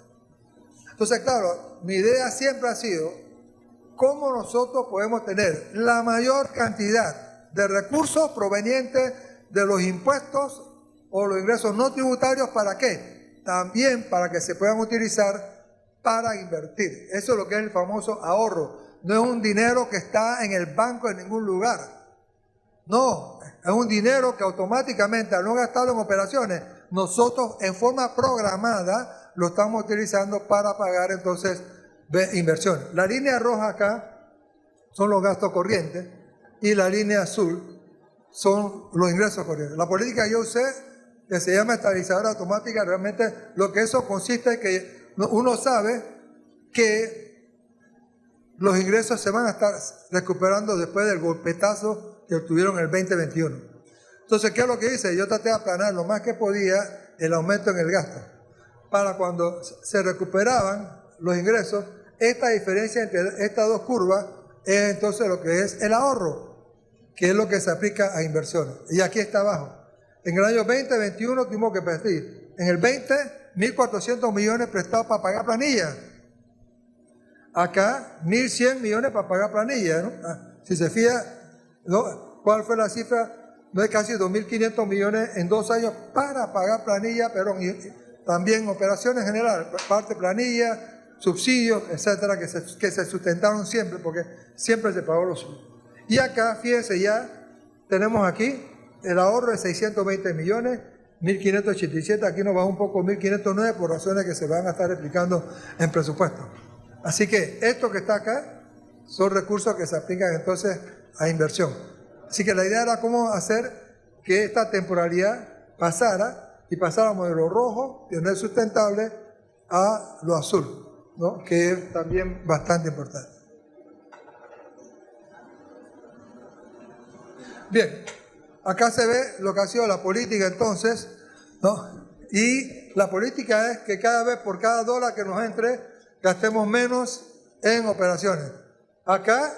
Entonces, claro, mi idea siempre ha sido cómo nosotros podemos tener la mayor cantidad de recursos provenientes de los impuestos o los ingresos no tributarios. ¿Para qué? También para que se puedan utilizar para invertir. Eso es lo que es el famoso ahorro. No es un dinero que está en el banco en ningún lugar. No, es un dinero que automáticamente, al no gastarlo en operaciones, nosotros en forma programada lo estamos utilizando para pagar entonces inversiones. La línea roja acá son los gastos corrientes y la línea azul son los ingresos corrientes. La política yo usé, que se llama estabilizadora automática, realmente lo que eso consiste es que uno sabe que los ingresos se van a estar recuperando después del golpetazo que obtuvieron en el 2021. Entonces, ¿qué es lo que hice? Yo traté de aplanar lo más que podía el aumento en el gasto. Para cuando se recuperaban los ingresos, esta diferencia entre estas dos curvas es entonces lo que es el ahorro, que es lo que se aplica a inversiones. Y aquí está abajo. En el año 2021 tuvimos que pedir, en el 20, 1.400 millones prestados para pagar planilla. Acá, 1.100 millones para pagar planilla, ¿no? Si se fija, ¿no? ¿Cuál fue la cifra? No es casi 2.500 millones en 2 años para pagar planilla, pero también operaciones generales, parte planilla, subsidios, etcétera, que se sustentaron siempre, porque siempre se pagó lo suyo. Y acá, fíjense, ya tenemos aquí el ahorro de 620 millones, 1.587, aquí nos baja un poco 1.509 por razones que se van a estar explicando en presupuesto. Así que esto que está acá son recursos que se aplican entonces a inversión. Así que la idea era cómo hacer que esta temporalidad pasara y pasáramos de lo rojo, de no es sustentable, a lo azul, ¿no? Que es también bastante importante. Bien, acá se ve lo que ha sido la política entonces, ¿no? Y la política es que cada vez por cada dólar que nos entre, gastemos menos en operaciones. Acá,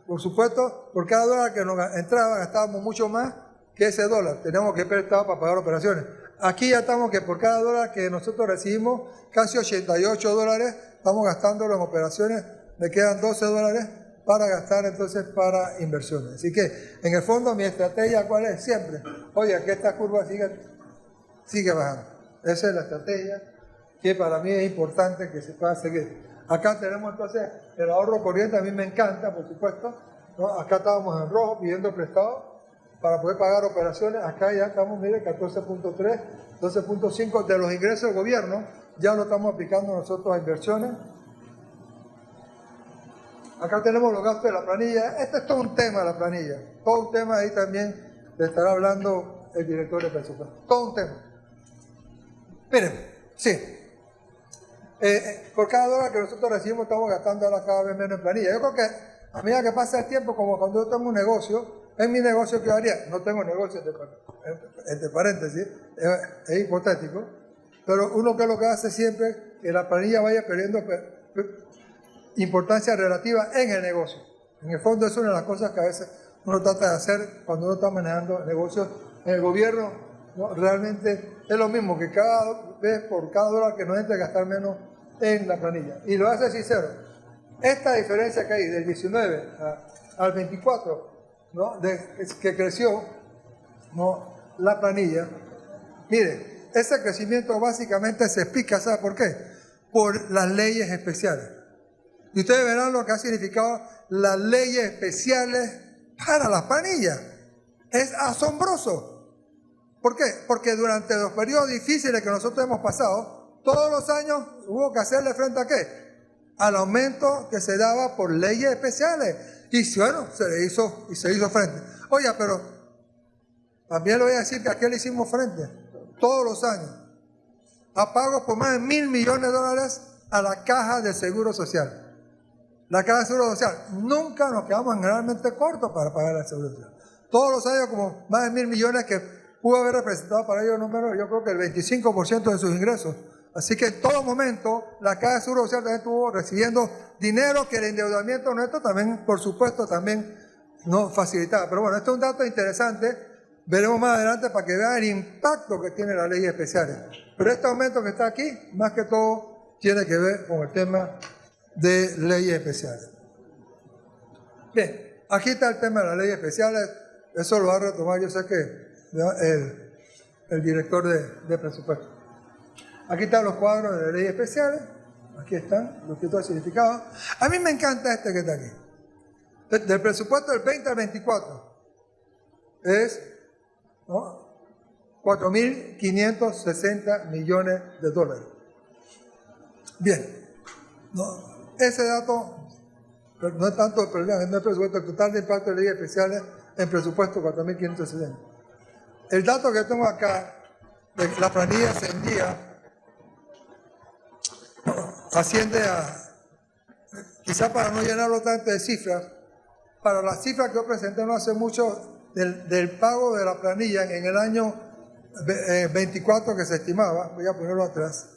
por supuesto, por cada dólar que nos entraba, gastábamos mucho más que ese dólar. Teníamos que prestar para pagar operaciones. Aquí ya estamos que por cada dólar que nosotros recibimos, casi 88 dólares, estamos gastándolo en operaciones, me quedan 12 dólares para gastar entonces para inversiones. Así que, en el fondo, mi estrategia, ¿cuál es? Siempre, oye, que esta curva sigue bajando. Esa es la estrategia que para mí es importante que se pueda seguir. Acá tenemos entonces el ahorro corriente, a mí me encanta, por supuesto, ¿no? Acá estábamos en rojo pidiendo prestado para poder pagar operaciones. Acá ya estamos, mire, 14.3, 12.5 de los ingresos del gobierno, ya lo estamos aplicando nosotros a inversiones. Acá tenemos los gastos de la planilla. Este es todo un tema, la planilla. Todo un tema, ahí también le estará hablando el director de presupuesto. Todo un tema. Miren, sí. Por cada dólar que nosotros recibimos estamos gastando ahora cada vez menos en planilla. Yo creo que a medida que pasa el tiempo, como cuando yo tengo un negocio, en mi negocio, ¿qué haría? No tengo negocio, entre paréntesis, es hipotético, pero uno que lo que hace siempre que la planilla vaya perdiendo importancia relativa en el negocio. En el fondo es una de las cosas que a veces uno trata de hacer cuando uno está manejando negocios en el gobierno, ¿no? Realmente es lo mismo que cada vez por cada dólar que nos entre gastar menos en la planilla. Y lo hace sincero. Esta diferencia que hay del 19 al 24, ¿no? Que creció, ¿no? La planilla, mire, ese crecimiento básicamente se explica, ¿sabe por qué? Por las leyes especiales. Y ustedes verán lo que ha significado las leyes especiales para las planillas. Es asombroso. ¿Por qué? Porque durante los periodos difíciles que nosotros hemos pasado, todos los años hubo que hacerle frente a ¿qué? Al aumento que se daba por leyes especiales. Y bueno, se hizo frente. Oye, pero también le voy a decir que a qué le hicimos frente. Todos los años. A pagos por más de $1.000 millones a la Caja de Seguro Social. La Caja de Seguro Social. Nunca nos quedamos generalmente cortos para pagar el Seguro Social. Todos los años como más de 1.000 millones que pudo haber representado para ellos números, yo creo que el 25% de sus ingresos. Así que en todo momento la Caja de Seguro Social también estuvo recibiendo dinero que el endeudamiento nuestro también, por supuesto, también nos facilitaba. Pero bueno, esto es un dato interesante, veremos más adelante para que vean el impacto que tiene las leyes especiales. Pero este aumento que está aquí, más que todo, tiene que ver con el tema de leyes especiales. Bien, aquí está el tema de las leyes especiales. Eso lo va a retomar, yo sé que el director de presupuesto. Aquí están los cuadros de leyes especiales. Aquí están los títulos significados. A mí me encanta este que está aquí. Del presupuesto del 20 al 24 es, ¿no?, 4.560 millones de dólares. Bien, ¿no?, ese dato no es tanto el problema, no es el presupuesto, el total de impacto de leyes especiales en presupuesto 4.560. El dato que tengo acá, de la planilla asciende a, quizá para no llenarlo tanto de cifras, para las cifras que yo presenté no hace mucho del pago de la planilla en el año 24 que se estimaba, voy a ponerlo atrás.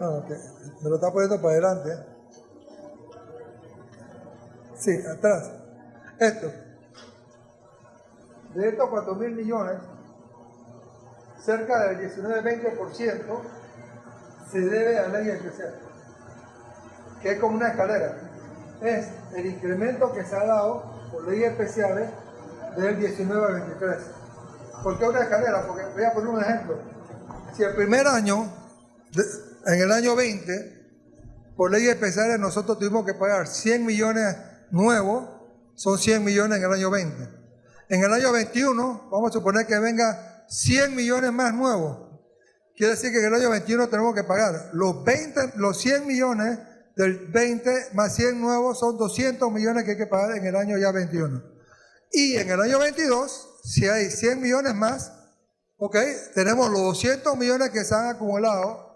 Okay. Me lo está poniendo para adelante. Sí, atrás. Esto. De estos 4.000 millones, cerca del 19-20% se debe a leyes especiales, que es como una escalera. Es el incremento que se ha dado por leyes especiales del 19 al 23. ¿Por qué una escalera? Porque voy a poner un ejemplo. Si el primer año, en el año 20, por leyes especiales nosotros tuvimos que pagar 100 millones nuevos, son 100 millones en el año 20. En el año 21, vamos a suponer que venga 100 millones más nuevos. Quiere decir que en el año 21 tenemos que pagar los 100 millones del 20 más 100 nuevos, son 200 millones que hay que pagar en el año ya 21. Y en el año 22, si hay 100 millones más, ok, tenemos los 200 millones que se han acumulado,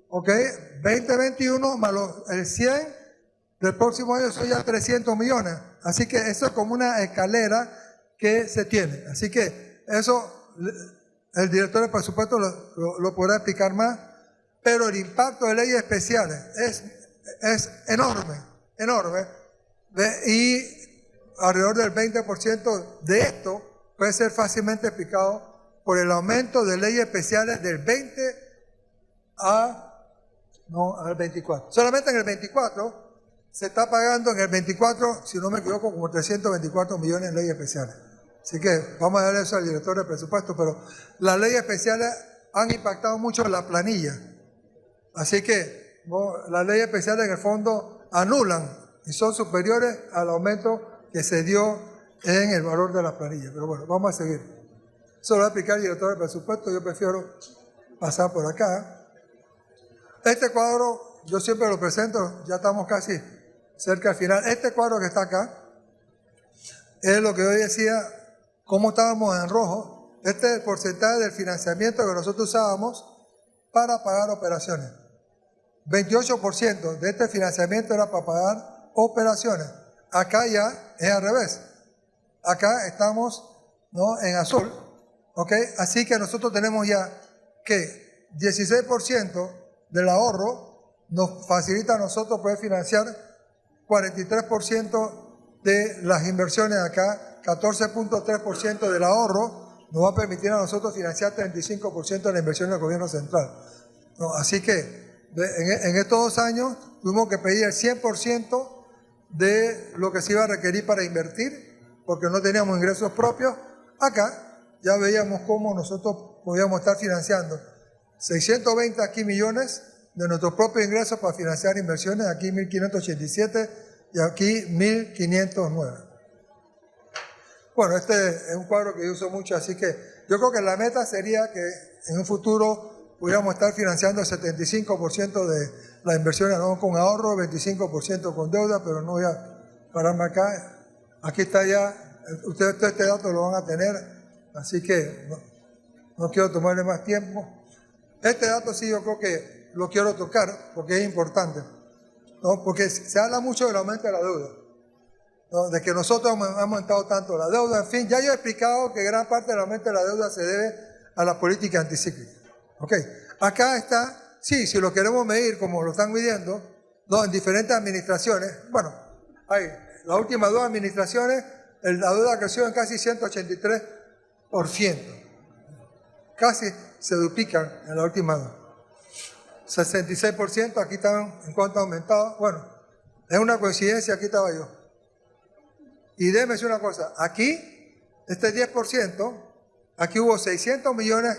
ok, 2021 más el 100 del próximo año son ya 300 millones. Así que eso es como una escalera que se tiene. Así que eso el director de presupuesto lo podrá explicar más, pero el impacto de leyes especiales es enorme, enorme, y alrededor del 20% de esto puede ser fácilmente explicado por el aumento de leyes especiales del 20 al 24. Solamente en el 24 se está pagando, en el 24, si no me equivoco, como 324 millones en leyes especiales. Así que vamos a darle eso al director de presupuesto, pero las leyes especiales han impactado mucho en la planilla. Así que las leyes especiales en el fondo anulan y son superiores al aumento que se dio en el valor de la planilla. Pero bueno, vamos a seguir. Eso lo va a explicar el director de presupuesto, yo prefiero pasar por acá. Este cuadro yo siempre lo presento, ya estamos casi cerca al final. Este cuadro que está acá es lo que yo decía, cómo estábamos en rojo. Este es el porcentaje del financiamiento que nosotros usábamos para pagar operaciones. 28% de este financiamiento era para pagar operaciones. Acá ya es al revés. Acá estamos, ¿no?, en azul. ¿Ok? Así que nosotros tenemos ya que 16% del ahorro nos facilita a nosotros poder financiar 43% de las inversiones acá, 14.3% del ahorro nos va a permitir a nosotros financiar 35% de la inversión del gobierno central. ¿No? Así que en estos 2 años tuvimos que pedir el 100% de lo que se iba a requerir para invertir, porque no teníamos ingresos propios. Acá ya veíamos cómo nosotros podíamos estar financiando 620 aquí millones de nuestros propios ingresos para financiar inversiones, aquí 1.587 y aquí 1.509. Bueno, este es un cuadro que yo uso mucho, así que yo creo que la meta sería que en un futuro pudiéramos estar financiando el 75% de las inversiones, no con ahorro, 25% con deuda, pero no voy a pararme acá. Aquí está ya, ustedes este dato lo van a tener, así que no quiero tomarle más tiempo. Este dato sí yo creo que lo quiero tocar porque es importante, ¿no? Porque se habla mucho del aumento de la deuda, ¿no? De que nosotros hemos aumentado tanto la deuda. En fin, ya yo he explicado que gran parte del aumento de la deuda se debe a la política anticíclica. ¿Ok? Acá está, sí, si lo queremos medir como lo están midiendo, ¿no?, en diferentes administraciones. Bueno, hay las últimas 2 administraciones, la deuda creció en casi 183%. casi se duplican en la última 66%, aquí están en cuanto ha aumentado. Bueno, es una coincidencia, aquí estaba yo. Y déjeme decir una cosa, aquí, este 10%, aquí hubo 600 millones,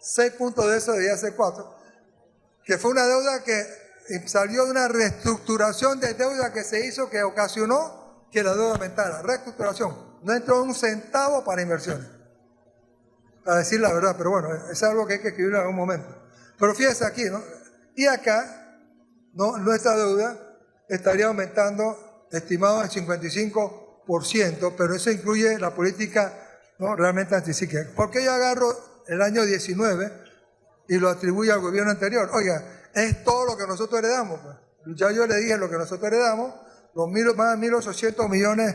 6 puntos de eso debía ser 4, que fue una deuda que salió de una reestructuración de deuda que se hizo, que ocasionó que la deuda aumentara. Reestructuración. No entró un centavo para inversiones. Para decir la verdad, pero bueno, es algo que hay que escribir en algún momento. Pero fíjese aquí, ¿no? Y acá, ¿no? Nuestra deuda estaría aumentando, estimado en 55%, pero eso incluye la política, ¿no?, realmente anticíclica. ¿Por qué yo agarro el año 19 y lo atribuyo al gobierno anterior? Oiga, es todo lo que nosotros heredamos. Pues. Ya yo le dije lo que nosotros heredamos, los más de 1.800 millones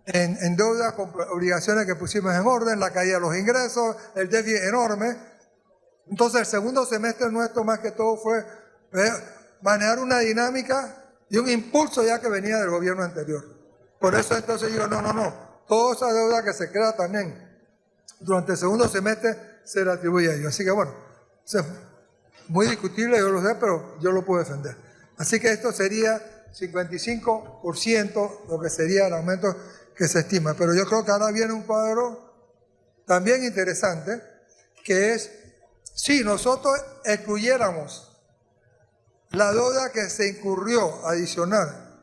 en deuda con obligaciones que pusimos en orden, la caída de los ingresos, el déficit enorme. Entonces el segundo semestre nuestro más que todo fue manejar una dinámica y un impulso ya que venía del gobierno anterior. Por eso entonces digo, no, toda esa deuda que se crea también durante el segundo semestre se le atribuye a ellos. Así que bueno, muy discutible, yo lo sé, pero yo lo puedo defender. Así que esto sería 55% lo que sería el aumento que se estima. Pero yo creo que ahora viene un cuadro también interesante, que es, si nosotros excluyéramos la deuda que se incurrió adicional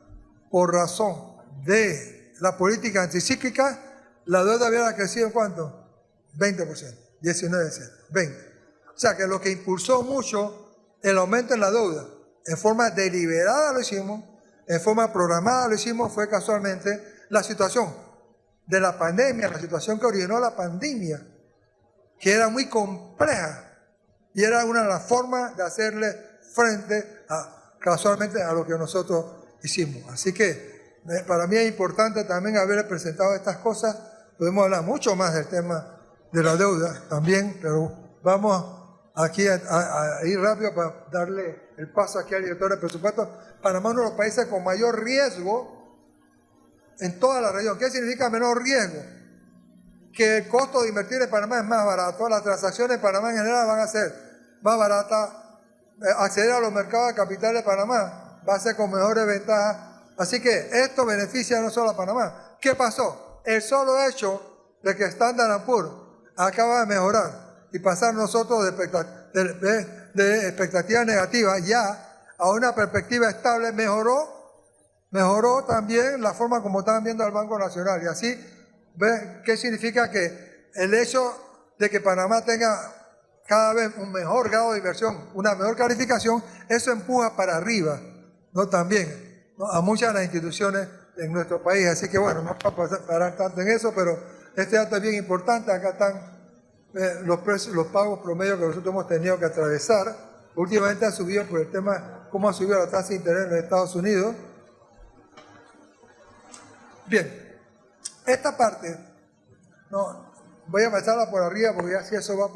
por razón de la política anticíclica, la deuda hubiera crecido ¿en cuánto? 20%, 19%, 20%. O sea que lo que impulsó mucho el aumento en la deuda, en forma deliberada lo hicimos, en forma programada lo hicimos, fue casualmente la situación de la pandemia, la situación que originó la pandemia, que era muy compleja y era una de las formas de hacerle frente casualmente a lo que nosotros hicimos. Así que para mí es importante también haber presentado estas cosas. Podemos hablar mucho más del tema de la deuda también, pero vamos aquí a ir rápido para darle el paso aquí al director de presupuesto. Panamá es uno de los países con mayor riesgo en toda la región. ¿Qué significa menor riesgo? Que el costo de invertir en Panamá es más barato, las transacciones en Panamá en general van a ser más baratas, acceder a los mercados de capital de Panamá va a ser con mejores ventajas. Así que esto beneficia no solo a Panamá. ¿Qué pasó? El solo hecho de que Standard & Poor's acaba de mejorar y pasar nosotros de expectativas negativas ya a una perspectiva estable, mejoró también la forma como estaban viendo al Banco Nacional. Y así, ¿ves qué significa? Que el hecho de que Panamá tenga cada vez un mejor grado de inversión, una mejor calificación, eso empuja para arriba, ¿no? También, ¿no?, a muchas de las instituciones en nuestro país. Así que bueno, no vamos a parar tanto en eso, pero este dato es bien importante. Acá están los pagos promedios que nosotros hemos tenido que atravesar. Últimamente ha subido por el tema, cómo ha subido la tasa de interés en los Estados Unidos. Bien, esta parte, no, voy a pasarla por arriba porque ya si eso va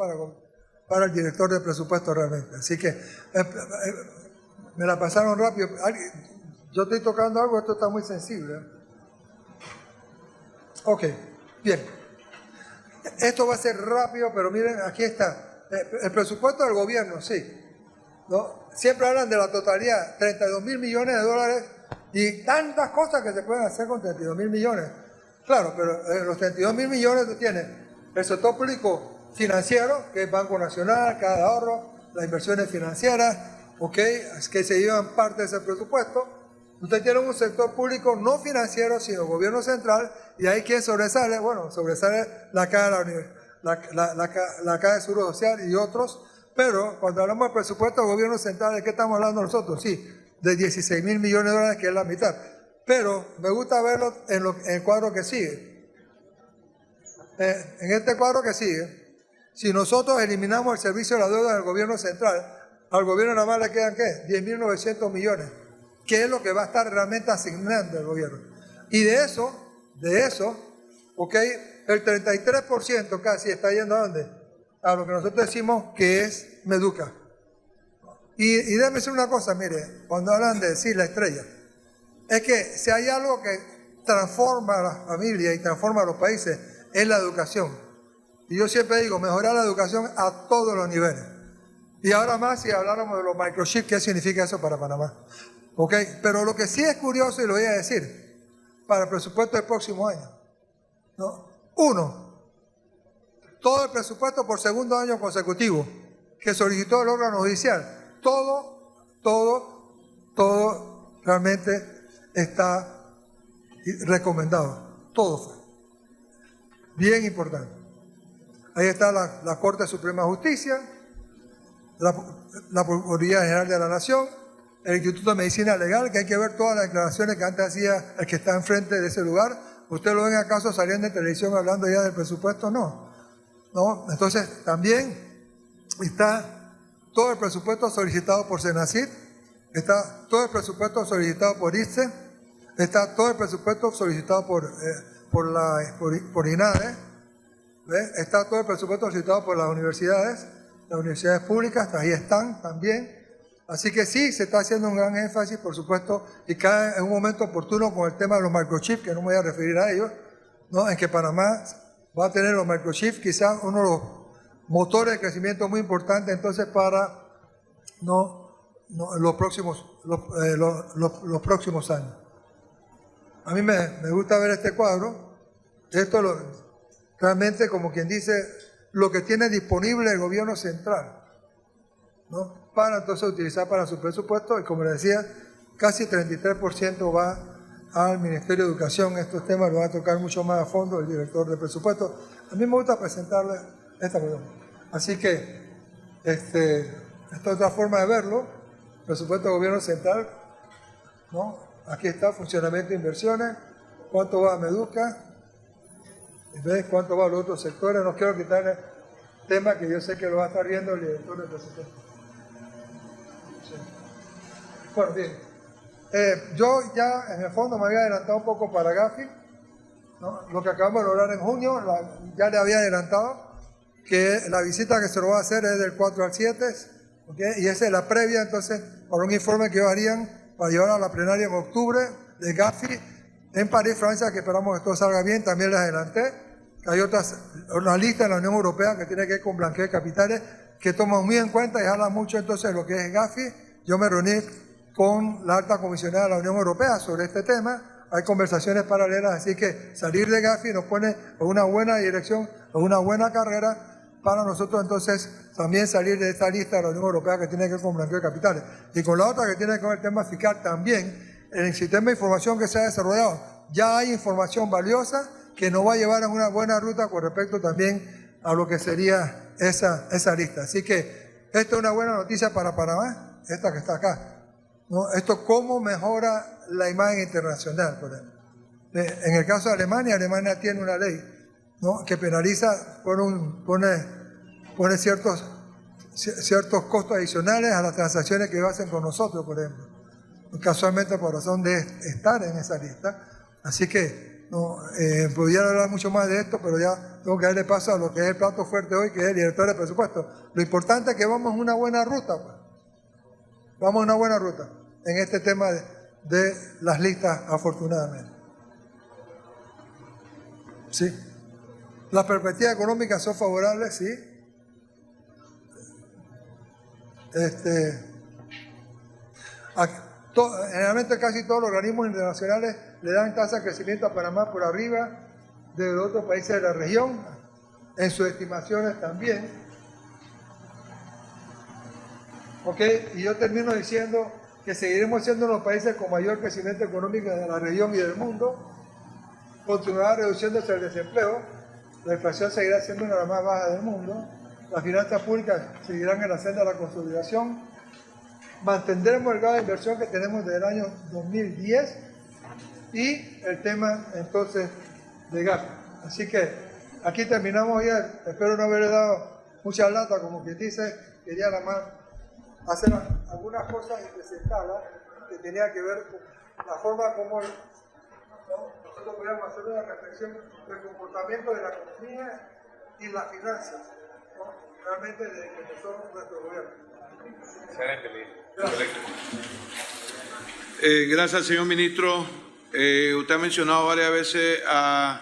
para el director de presupuesto realmente. Así que me la pasaron rápido. Yo estoy tocando algo, esto está muy sensible. Ok, bien. Esto va a ser rápido, pero miren, aquí está. El presupuesto del gobierno, sí, ¿no? Siempre hablan de la totalidad, 32.000 millones de dólares y tantas cosas que se pueden hacer con 32.000 millones. Claro, pero los 32.000 millones tú tienes el sector público financiero, que es Banco Nacional, Caja de Ahorro, las inversiones financieras, ¿ok?, es que se llevan parte de ese presupuesto. Usted tiene un sector público no financiero, sino gobierno central, y ahí ¿quién sobresale? Bueno, sobresale la Caja de Seguro Social y otros, pero cuando hablamos del presupuesto del gobierno central, ¿de qué estamos hablando nosotros? Sí, de 16.000 millones de dólares, que es la mitad. Pero me gusta verlo en el cuadro que sigue. En este cuadro que sigue, si nosotros eliminamos el servicio de la deuda del gobierno central, al gobierno nada más le quedan ¿qué? 10.900 millones, que es lo que va a estar realmente asignando el gobierno. Y de eso, ¿ok?, el 33% casi está yendo ¿a dónde? A lo que nosotros decimos que es Meduca. Y déjame decir una cosa, mire, cuando hablan de decir la estrella, es que si hay algo que transforma a las familias y transforma a los países, es la educación. Y yo siempre digo, mejorar la educación a todos los niveles. Y ahora más si habláramos de los microchips, ¿qué significa eso para Panamá? ¿Ok? Pero lo que sí es curioso, y lo voy a decir, para el presupuesto del próximo año, ¿no? Uno, todo el presupuesto por segundo año consecutivo que solicitó el órgano judicial, todo realmente está recomendado. Todo fue. Bien importante. Ahí está la Corte Suprema de Justicia, la Procuraduría General de la Nación, el Instituto de Medicina Legal, que hay que ver todas las declaraciones que antes hacía el que está enfrente de ese lugar. ¿Usted lo ven acaso saliendo en televisión hablando ya del presupuesto? No. Entonces, también está todo el presupuesto solicitado por Senacid, está todo el presupuesto solicitado por ICE, está todo el presupuesto solicitado por INADE, ¿ve? Está todo el presupuesto solicitado por las universidades públicas, ahí están también. Así que sí, se está haciendo un gran énfasis, por supuesto, y cae en un momento oportuno con el tema de los microchips, que no me voy a referir a ellos, ¿no? En que Panamá va a tener los microchips, quizás uno de los motores de crecimiento muy importantes entonces para los próximos años. A mí me gusta ver este cuadro. Esto realmente, como quien dice, lo que tiene disponible el gobierno central, ¿no? Para entonces utilizar para su presupuesto, y como les decía, casi 33% va al Ministerio de Educación. Estos temas los va a tocar mucho más a fondo el director de presupuesto. A mí me gusta presentarles esta cuestión. Así que, esta es otra forma de verlo. Presupuesto del gobierno central, ¿no? Aquí está, funcionamiento de inversiones, cuánto va a Meduca, ¿ves? Cuánto va a los otros sectores. No quiero quitarle tema que yo sé que lo va a estar viendo el director del presupuesto. Sí. Bueno, bien. Yo ya en el fondo me había adelantado un poco para Gafi, ¿no? Lo que acabamos de lograr en junio, ya le había adelantado que la visita que se lo va a hacer es del 4 al 7, ¿okay? Y esa es la previa entonces para un informe que ellos harían para llevar a la plenaria en octubre de Gafi en París, Francia, que esperamos que todo salga bien. También les adelanté que hay una lista en la Unión Europea que tiene que ver con blanqueo de capitales que toman muy en cuenta y habla mucho entonces de lo que es Gafi. Yo me reuní con la alta comisionada de la Unión Europea sobre este tema. Hay conversaciones paralelas, así que salir de Gafi nos pone en una buena dirección, en una buena carrera para nosotros entonces también salir de esta lista de la Unión Europea que tiene que ver con blanqueo de capitales. Y con la otra que tiene que ver con el tema fiscal también, en el sistema de información que se ha desarrollado, ya hay información valiosa que nos va a llevar a una buena ruta con respecto también a lo que sería esa lista. Así que esta es una buena noticia para Panamá, esta que está acá, ¿no? Esto cómo mejora la imagen internacional, por ejemplo. En el caso de Alemania, Alemania tiene una ley, ¿no? Que penaliza, pone ciertos costos adicionales a las transacciones que hacen con nosotros, por ejemplo. Casualmente por razón de estar en esa lista. Así que pudiera hablar mucho más de esto, pero ya tengo que darle paso a lo que es el plato fuerte hoy, que es el director de presupuesto. Lo importante es que vamos en una buena ruta, pues. Vamos en una buena ruta en este tema de las listas, afortunadamente. Sí. Las perspectivas económicas son favorables, sí. Generalmente casi todos los organismos internacionales le dan tasa de crecimiento a Panamá por arriba de los otros países de la región, en sus estimaciones también. ¿Ok? Y yo termino diciendo que seguiremos siendo los países con mayor crecimiento económico de la región y del mundo, continuará reduciéndose el desempleo, la inflación seguirá siendo una de las más bajas del mundo, las finanzas públicas seguirán en la senda de la consolidación, mantendremos el grado de inversión que tenemos desde el año 2010 y el tema entonces de Gafi. Así que aquí terminamos ayer. Espero no haberle dado mucha lata, como quien dice. Quería nada más hacer algunas cosas y presentarlas que tenía que ver con la forma como nosotros podíamos hacer una reflexión del comportamiento de la economía y las finanzas, ¿no? Realmente desde que empezó nuestro gobierno. Excelente, ministro. Gracias, señor ministro. Usted ha mencionado varias veces a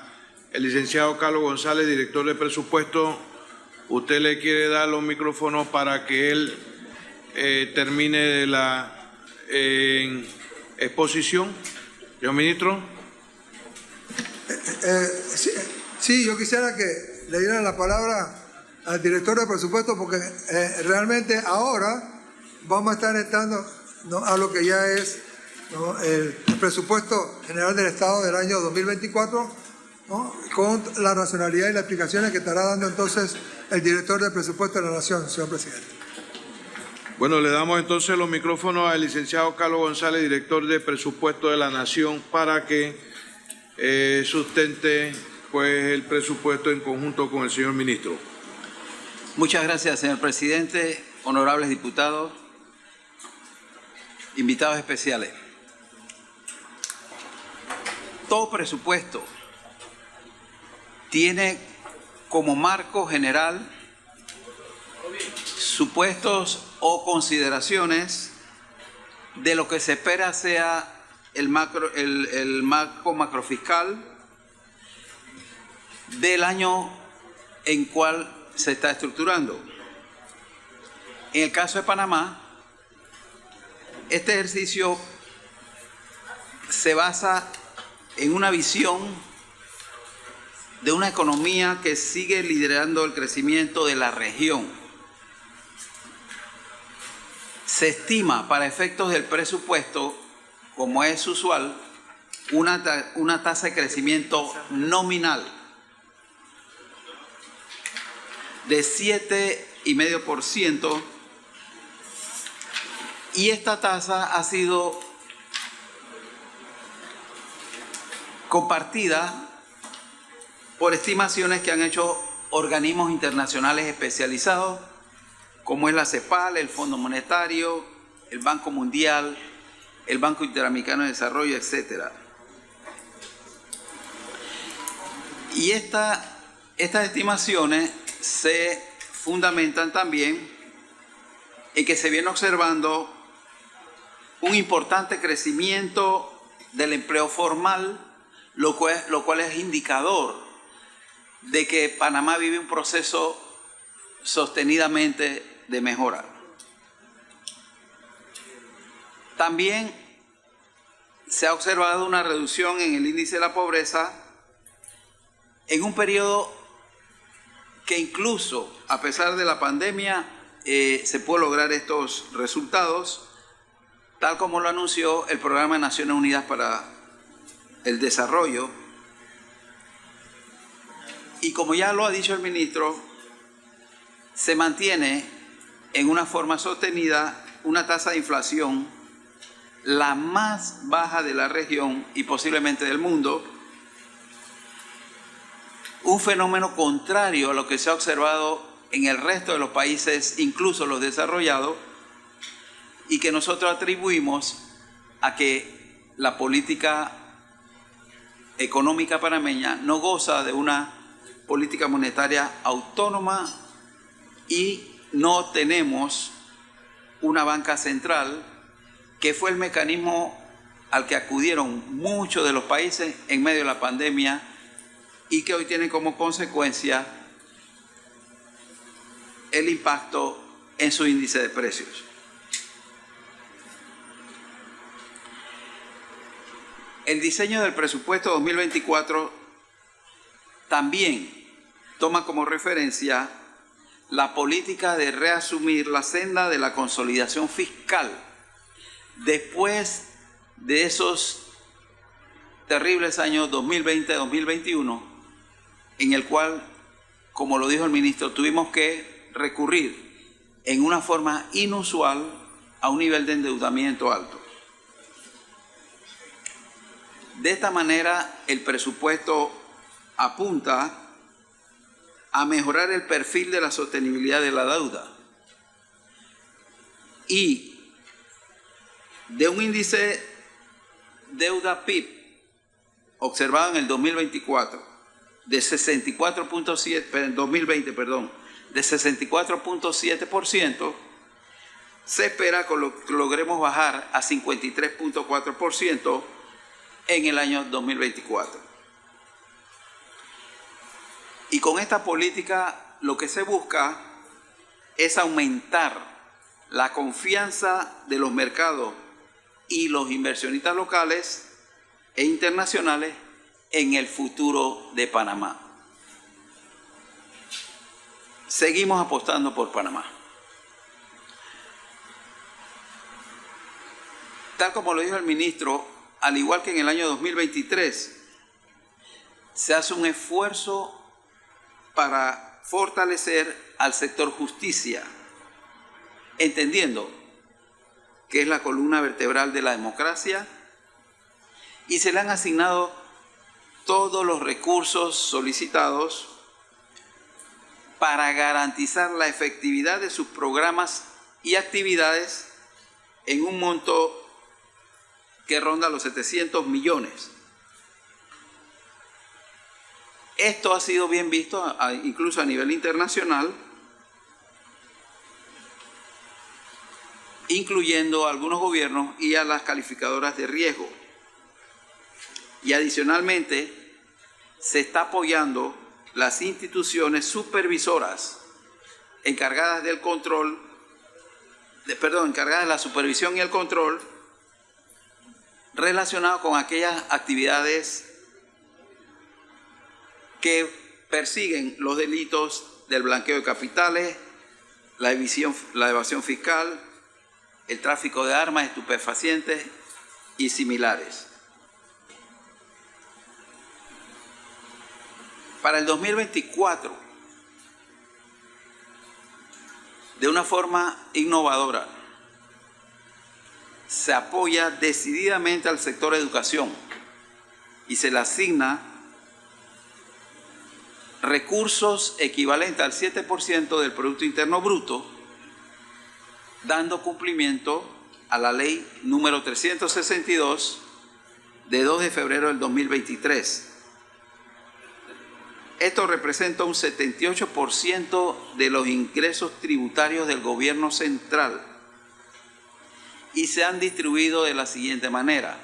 El licenciado Carlos González, director de presupuesto, usted le quiere dar los micrófonos para que él termine la exposición. Señor ministro. Sí, yo quisiera que le dieran la palabra al director de presupuesto porque realmente ahora vamos a estar entrando, ¿no?, a lo que ya es, ¿no?, el presupuesto general del Estado del año 2024, ¿no?, con la racionalidad y las explicaciones que estará dando entonces el director del presupuesto de la Nación, señor presidente. Bueno, le damos entonces los micrófonos al licenciado Carlos González, director de presupuesto de la Nación, para que sustente pues el presupuesto en conjunto con el señor ministro. Muchas gracias, señor presidente, honorables diputados, invitados especiales. Todo presupuesto tiene como marco general supuestos o consideraciones de lo que se espera sea el marco macrofiscal del año en cual se está estructurando. En el caso de Panamá, este ejercicio se basa en una visión de una economía que sigue liderando el crecimiento de la región. Se estima, para efectos del presupuesto, como es usual, una tasa de crecimiento nominal de 7,5%, y esta tasa ha sido compartida por estimaciones que han hecho organismos internacionales especializados, como es la CEPAL, el Fondo Monetario, el Banco Mundial, el Banco Interamericano de Desarrollo, etc. Y estas estimaciones se fundamentan también en que se viene observando un importante crecimiento del empleo formal, lo cual es indicador de que Panamá vive un proceso sostenidamente de mejora. También se ha observado una reducción en el índice de la pobreza en un periodo que incluso a pesar de la pandemia se puede lograr estos resultados, tal como lo anunció el Programa de Naciones Unidas para el Desarrollo. Y como ya lo ha dicho el ministro, se mantiene en una forma sostenida una tasa de inflación la más baja de la región y posiblemente del mundo, un fenómeno contrario a lo que se ha observado en el resto de los países, incluso los desarrollados, y que nosotros atribuimos a que la política económica panameña no goza de una política monetaria autónoma y no tenemos una banca central, que fue el mecanismo al que acudieron muchos de los países en medio de la pandemia y que hoy tiene como consecuencia el impacto en su índice de precios. El diseño del presupuesto 2024 también toma como referencia la política de reasumir la senda de la consolidación fiscal después de esos terribles años 2020-2021, en el cual, como lo dijo el ministro, tuvimos que recurrir en una forma inusual a un nivel de endeudamiento alto. De esta manera, el presupuesto apunta a mejorar el perfil de la sostenibilidad de la deuda y de un índice deuda-PIB observado en el 2024 de 64.7%, se espera que logremos bajar a 53.4% en el año 2024. Y con esta política lo que se busca es aumentar la confianza de los mercados y los inversionistas locales e internacionales en el futuro de Panamá. Seguimos apostando por Panamá. Tal como lo dijo el ministro, al igual que en el año 2023, se hace un esfuerzo para fortalecer al sector justicia, entendiendo que es la columna vertebral de la democracia, y se le han asignado todos los recursos solicitados para garantizar la efectividad de sus programas y actividades en un monto que ronda los 700 millones. Esto ha sido bien visto incluso a nivel internacional, incluyendo a algunos gobiernos y a las calificadoras de riesgo. Y adicionalmente, se está apoyando las instituciones supervisoras encargadas del control, encargadas de la supervisión y el control relacionado con aquellas actividades que persiguen los delitos del blanqueo de capitales, la evasión fiscal, el tráfico de armas, estupefacientes y similares. Para el 2024, de una forma innovadora, se apoya decididamente al sector educación y se le asigna recursos equivalentes al 7% del Producto Interno Bruto, dando cumplimiento a la ley número 362 de 2 de febrero del 2023. Esto representa un 78% de los ingresos tributarios del gobierno central y se han distribuido de la siguiente manera.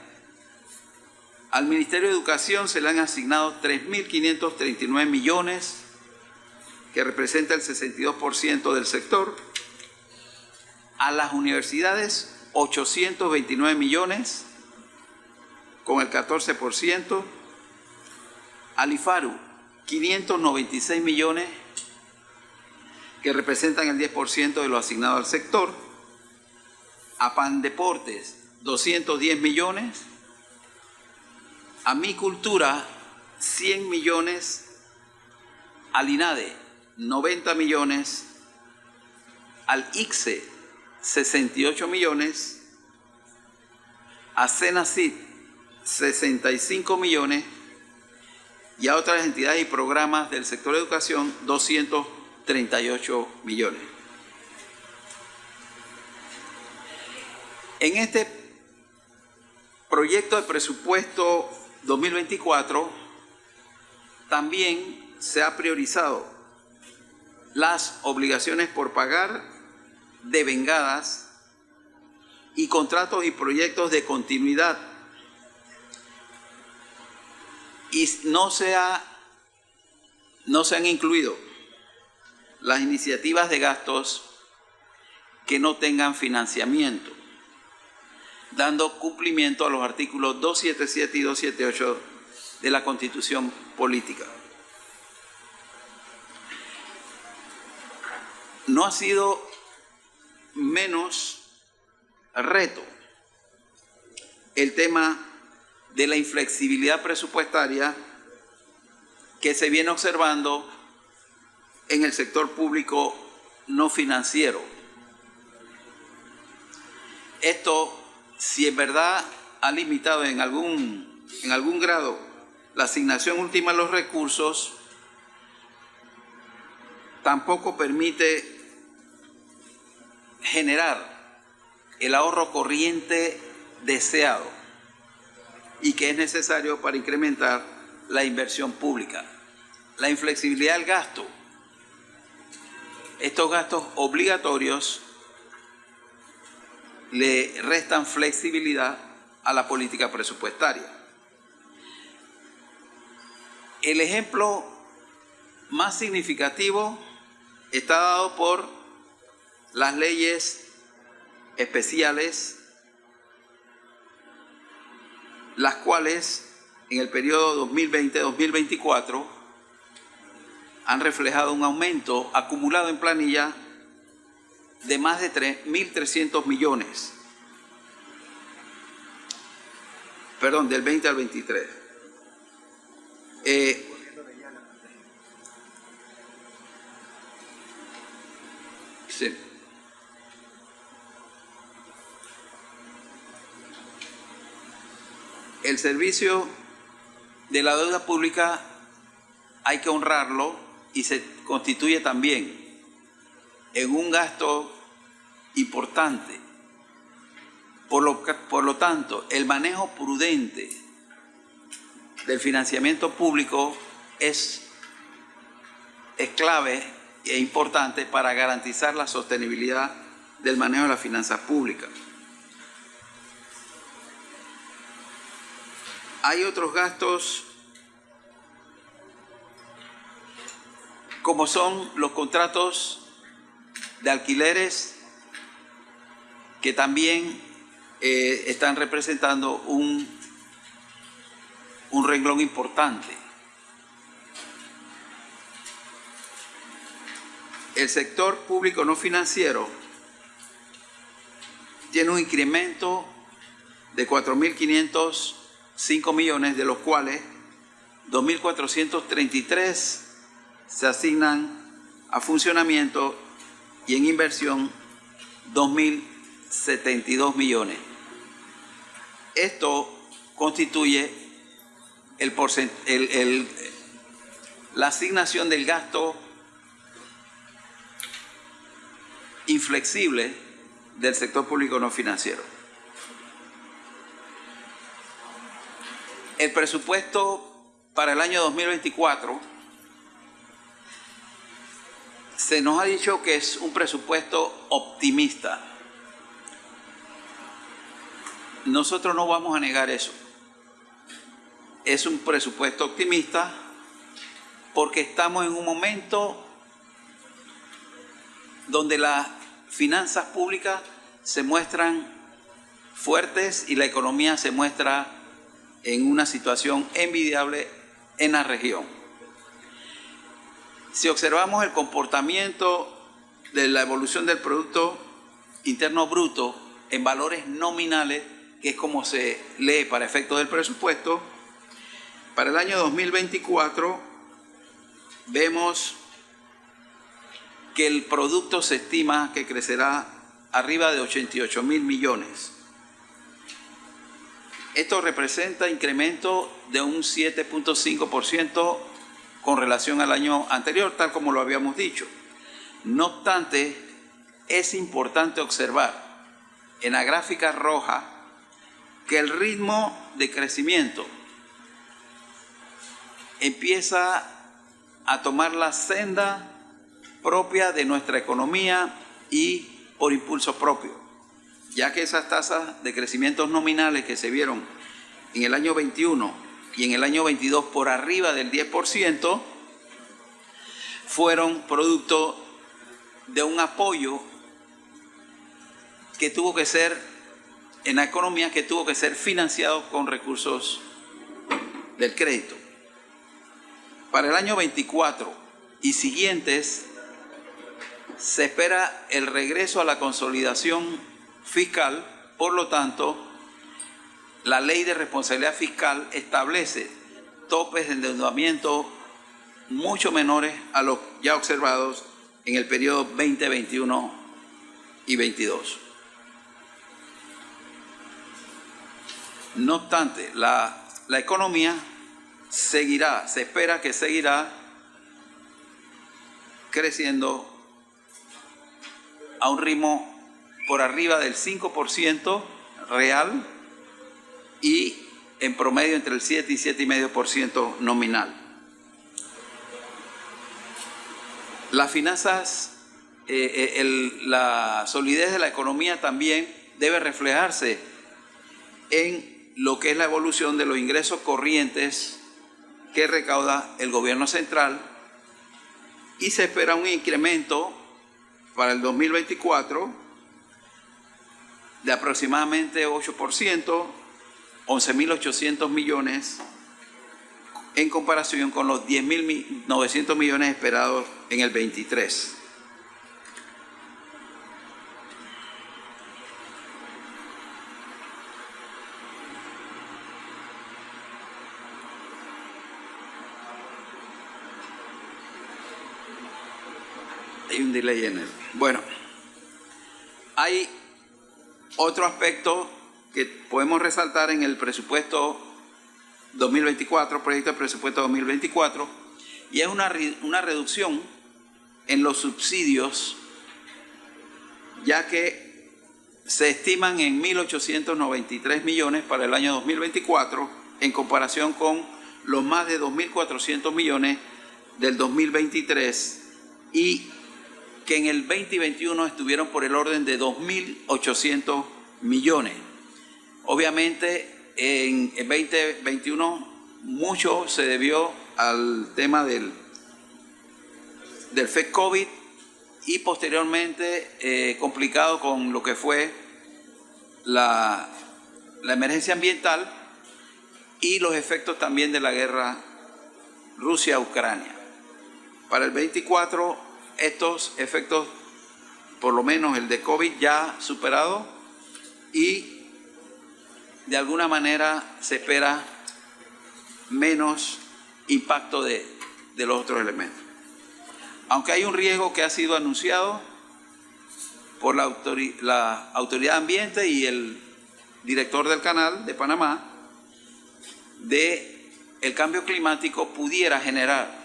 Al Ministerio de Educación se le han asignado 3.539 millones, que representa el 62% del sector. A las universidades, 829 millones, con el 14%. Al IFARU, 596 millones, que representan el 10% de lo asignado al sector. A Pandeportes, 210 millones. A Mi Cultura, 100 millones. Al INADE, 90 millones. Al ICSE, 68 millones. A CENACID, 65 millones. Y a otras entidades y programas del sector de educación, 238 millones. En este proyecto de presupuesto 2024 también se ha priorizado las obligaciones por pagar devengadas y contratos y proyectos de continuidad, y no se han incluido las iniciativas de gastos que no tengan financiamiento, dando cumplimiento a los artículos 277 y 278 de la Constitución Política. No ha sido menos reto el tema de la inflexibilidad presupuestaria que se viene observando en el sector público no financiero. Esto, si en verdad ha limitado en algún grado la asignación última de los recursos, tampoco permite generar el ahorro corriente deseado y que es necesario para incrementar la inversión pública. La inflexibilidad del gasto. Estos gastos obligatorios le restan flexibilidad a la política presupuestaria. El ejemplo más significativo está dado por las leyes especiales, las cuales en el periodo 2020-2024 han reflejado un aumento acumulado en planilla de más de 3.300 millones. Perdón, del 20 al 23. Sí. El servicio de la deuda pública hay que honrarlo y se constituye también en un gasto importante. Por lo tanto, el manejo prudente del financiamiento público es clave e importante para garantizar la sostenibilidad del manejo de las finanzas públicas. Hay otros gastos como son los contratos de alquileres que también están representando un renglón importante. El sector público no financiero tiene un incremento de 4.505 millones, de los cuales 2.433 se asignan a funcionamiento y en inversión 2.072 millones. Esto constituye la asignación del gasto inflexible del sector público no financiero. El presupuesto para el año 2024 se nos ha dicho que es un presupuesto optimista. Nosotros no vamos a negar eso. Es un presupuesto optimista porque estamos en un momento donde las finanzas públicas se muestran fuertes y la economía se muestra en una situación envidiable en la región. Si observamos el comportamiento de la evolución del Producto Interno Bruto en valores nominales, que es como se lee para efectos del presupuesto, para el año 2024 vemos que el producto se estima que crecerá arriba de 88.000 millones. Esto representa incremento de un 7.5% con relación al año anterior, tal como lo habíamos dicho. No obstante, es importante observar en la gráfica roja que el ritmo de crecimiento empieza a tomar la senda propia de nuestra economía y por impulso propio, ya que esas tasas de crecimientos nominales que se vieron en el año 21 y en el año 22 por arriba del 10% fueron producto de un apoyo que tuvo que ser en la economía, que tuvo que ser financiado con recursos del crédito. Para el año 24 y siguientes se espera el regreso a la consolidación fiscal. Por lo tanto, la ley de responsabilidad fiscal establece topes de endeudamiento mucho menores a los ya observados en el periodo 2021 y 22. No obstante, la economía seguirá, se espera que seguirá creciendo a un ritmo por arriba del 5% real y en promedio entre el 7 y 7,5% nominal. Las finanzas, la solidez de la economía también debe reflejarse en lo que es la evolución de los ingresos corrientes que recauda el gobierno central y se espera un incremento para el 2024 de aproximadamente 8%, 11.800 millones, en comparación con los 10.900 millones esperados en el 23. Hay un delay en él. Bueno, hay otro aspecto que podemos resaltar en el presupuesto 2024, proyecto de presupuesto 2024, y es una reducción en los subsidios, ya que se estiman en 1.893 millones para el año 2024, en comparación con los más de 2.400 millones del 2023, y que en el 2021 estuvieron por el orden de 2.800 millones. Obviamente en el 2021 mucho se debió al tema del FED COVID y posteriormente complicado con lo que fue la emergencia ambiental y los efectos también de la guerra Rusia-Ucrania. Para el 24 estos efectos, por lo menos el de COVID, ya superado, y de alguna manera se espera menos impacto de los otros elementos. Aunque hay un riesgo que ha sido anunciado por la Autoridad de Ambiente y el director del canal de Panamá, de el cambio climático pudiera generar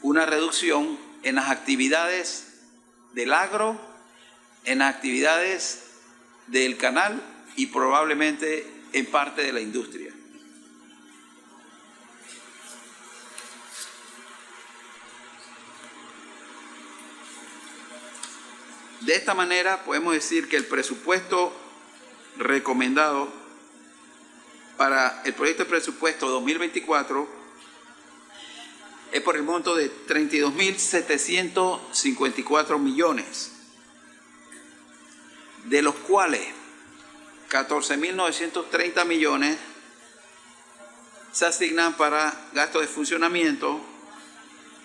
una reducción en las actividades del agro, en las actividades del canal y probablemente en parte de la industria. De esta manera podemos decir que el presupuesto recomendado para el proyecto de presupuesto 2024 es por el monto de 32.754 millones, de los cuales 14.930 millones se asignan para gastos de funcionamiento,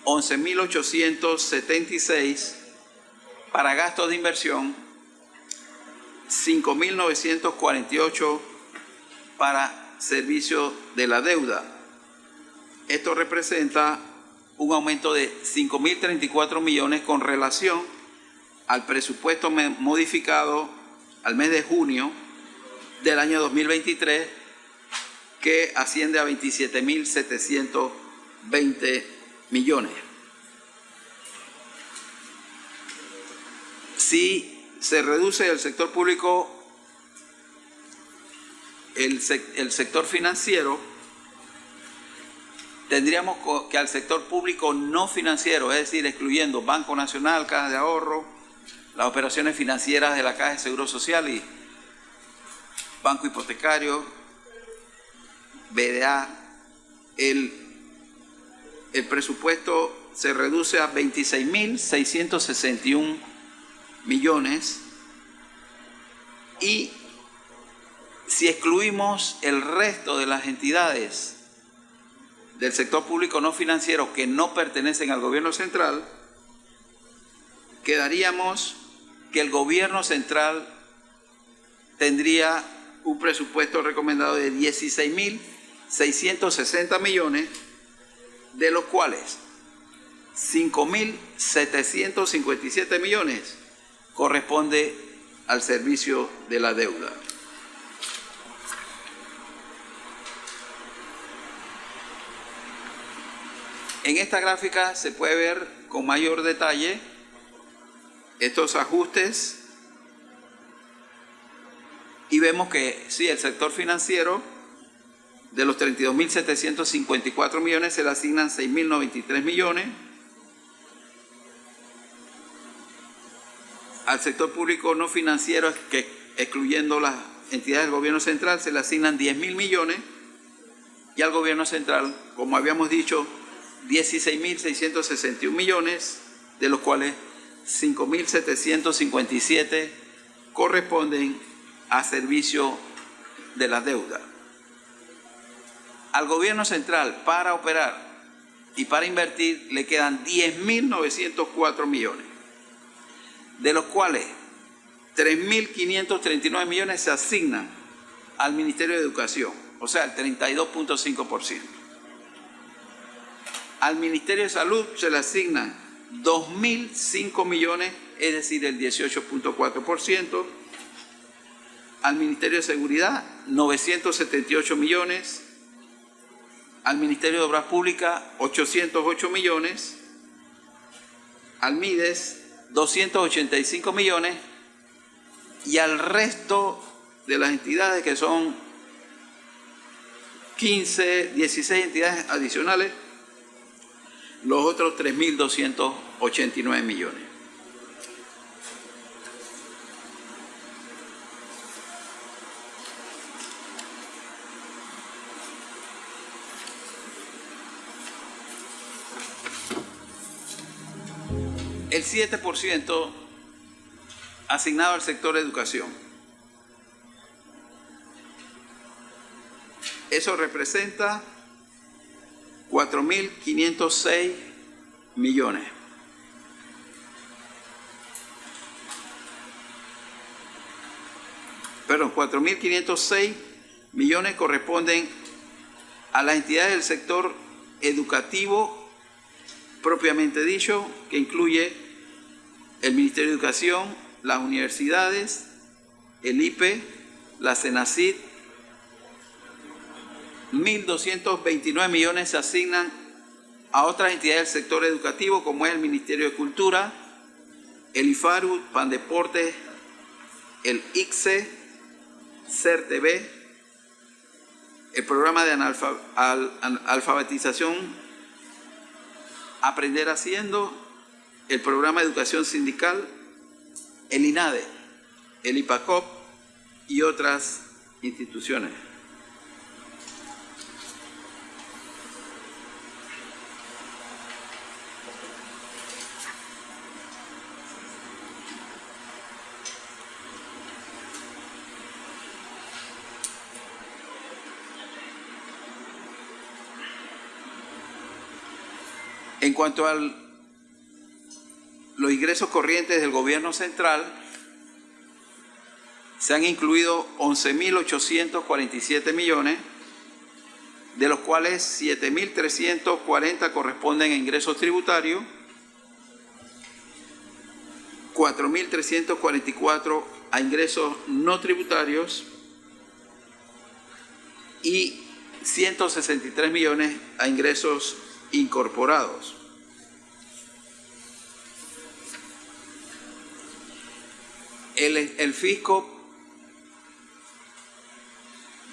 11.876 para gastos de inversión, 5.948 para servicio de la deuda. Esto representa un aumento de 5.034 millones con relación al presupuesto modificado al mes de junio del año 2023, que asciende a 27.720 millones. Si se reduce el sector público, el sector financiero, tendríamos que al sector público no financiero, es decir, excluyendo Banco Nacional, Caja de Ahorro, las operaciones financieras de la Caja de Seguro Social y Banco Hipotecario, BDA, el presupuesto se reduce a 26.661 millones, y si excluimos el resto de las entidades del sector público no financiero que no pertenecen al gobierno central, quedaríamos que el gobierno central tendría un presupuesto recomendado de 16.660 millones, de los cuales 5.757 millones corresponde al servicio de la deuda. En esta gráfica se puede ver con mayor detalle estos ajustes y vemos que sí, el sector financiero, de los 32.754 millones se le asignan 6.093 millones. Al sector público no financiero, que excluyendo las entidades del gobierno central, se le asignan 10.000 millones, y al gobierno central, como habíamos dicho, 16.661 millones, de los cuales 5.757 corresponden a servicio de la deuda. Al gobierno central, para operar y para invertir, le quedan 10.904 millones, de los cuales 3.539 millones se asignan al Ministerio de Educación, o sea, el 32.5%. Al Ministerio de Salud se le asignan 2.005 millones, es decir, el 18.4%. Al Ministerio de Seguridad, 978 millones. Al Ministerio de Obras Públicas, 808 millones. Al MIDES, 285 millones. Y al resto de las entidades, que son 16 entidades adicionales, los otros 3.289 millones. El 7% asignado al sector educación. Eso representa 4.506 millones. Perdón, 4.506 millones corresponden a las entidades del sector educativo propiamente dicho, que incluye el Ministerio de Educación, las universidades, el IPE, la CENACYT. 1.229 millones se asignan a otras entidades del sector educativo, como es el Ministerio de Cultura, el IFARU, Pandeportes, el ICSE, CERTV, el programa de alfabetización Aprender Haciendo, el programa de educación sindical, el INADE, el IPACOP y otras instituciones. En cuanto a los ingresos corrientes del gobierno central, se han incluido 11.847 millones, de los cuales 7.340 corresponden a ingresos tributarios, 4.344 a ingresos no tributarios y 163 millones a ingresos incorporados. El fisco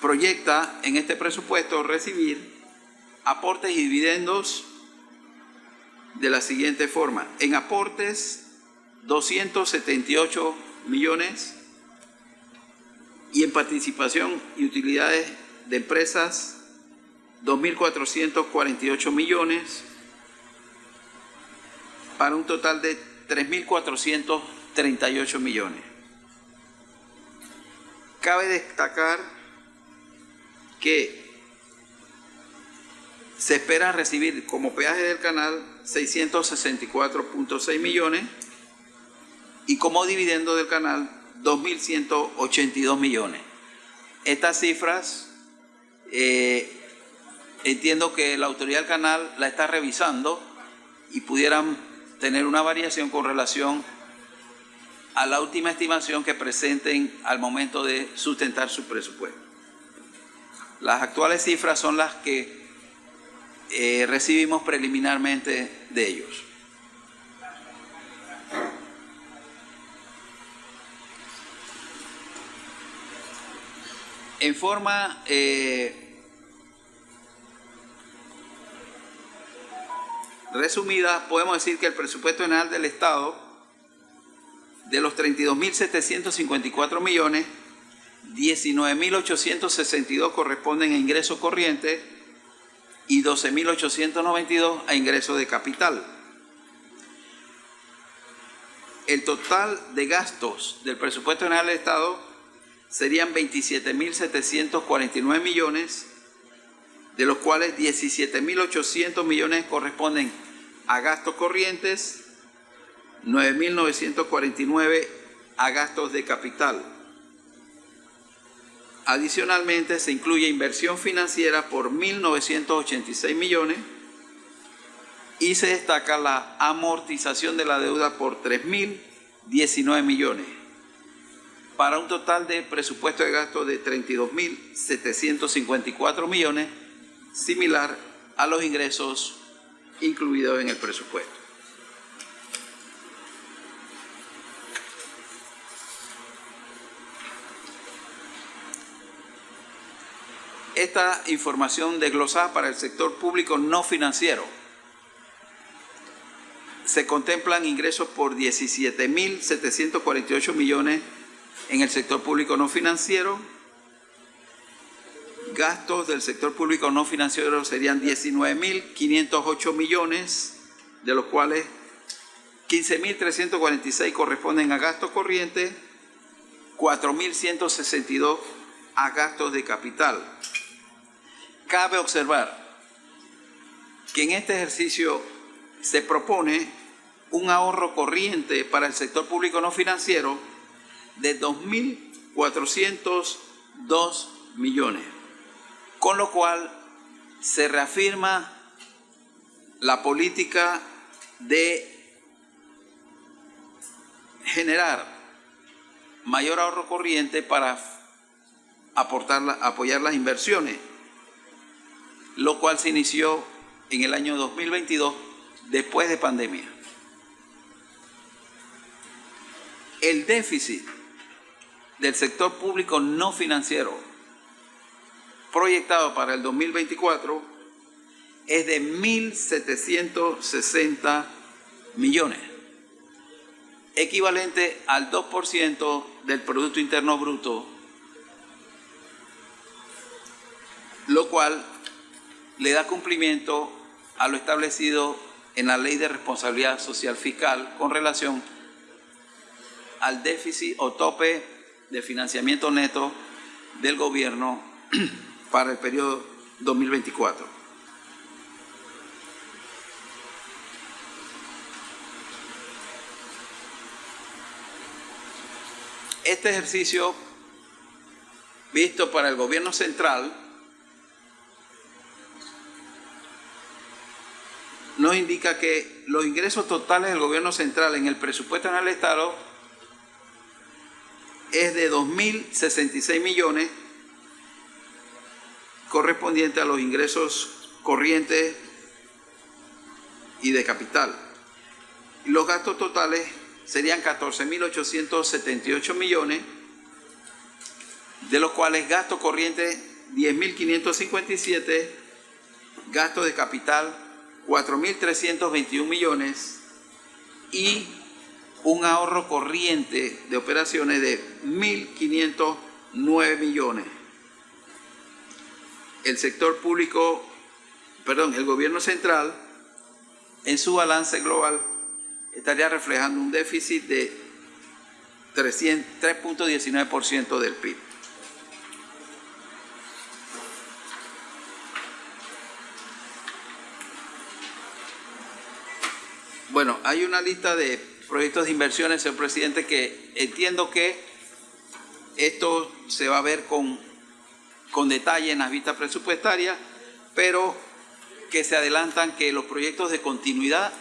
proyecta en este presupuesto recibir aportes y dividendos de la siguiente forma. En aportes, 278 millones, y en participación y utilidades de empresas, 2.448 millones, para un total de 3.438 millones. Cabe destacar que se espera recibir como peaje del canal 664.6 millones y como dividendo del canal 2.182 millones. Estas cifras entiendo que la autoridad del canal la está revisando y pudieran tener una variación con relación a la última estimación que presenten al momento de sustentar su presupuesto. Las actuales cifras son las que recibimos preliminarmente de ellos. En forma resumida, podemos decir que el presupuesto general del Estado, de los 32.754 millones, 19.862 corresponden a ingresos corrientes, y 12.892 a ingresos de capital. El total de gastos del presupuesto general del Estado serían 27.749 millones, de los cuales 17.800 millones corresponden a gastos corrientes, 9.949 a gastos de capital. Adicionalmente, se incluye inversión financiera por 1.986 millones y se destaca la amortización de la deuda por 3.019 millones, para un total de presupuesto de gasto de 32.754 millones, similar a los ingresos incluidos en el presupuesto. Esta información desglosada para el sector público no financiero. Se contemplan ingresos por 17.748 millones en el sector público no financiero. Gastos del sector público no financiero serían 19.508 millones, de los cuales 15.346 corresponden a gastos corrientes, 4.162 a gastos de capital. Cabe observar que en este ejercicio se propone un ahorro corriente para el sector público no financiero de 2.402 millones, con lo cual se reafirma la política de generar mayor ahorro corriente para apoyar las inversiones, lo cual se inició en el año 2022 después de pandemia. El déficit del sector público no financiero proyectado para el 2024 es de 1.760 millones, equivalente al 2% del Producto Interno Bruto, lo cual le da cumplimiento a lo establecido en la Ley de Responsabilidad Social Fiscal con relación al déficit o tope de financiamiento neto del gobierno para el periodo 2024. Este ejercicio, visto para el gobierno central, nos indica que los ingresos totales del gobierno central en el presupuesto general del Estado es de 2.066 millones, correspondiente a los ingresos corrientes y de capital. Y los gastos totales serían 14.878 millones, de los cuales gasto corriente 10.557, gastos de capital 4.321 millones y un ahorro corriente de operaciones de 1.509 millones. El sector público, el gobierno central, en su balance global estaría reflejando un déficit de 3.19% del PIB. Bueno, hay una lista de proyectos de inversiones, señor presidente, que entiendo que esto se va a ver con detalle en las vistas presupuestarias, pero que se adelantan que los proyectos de continuidad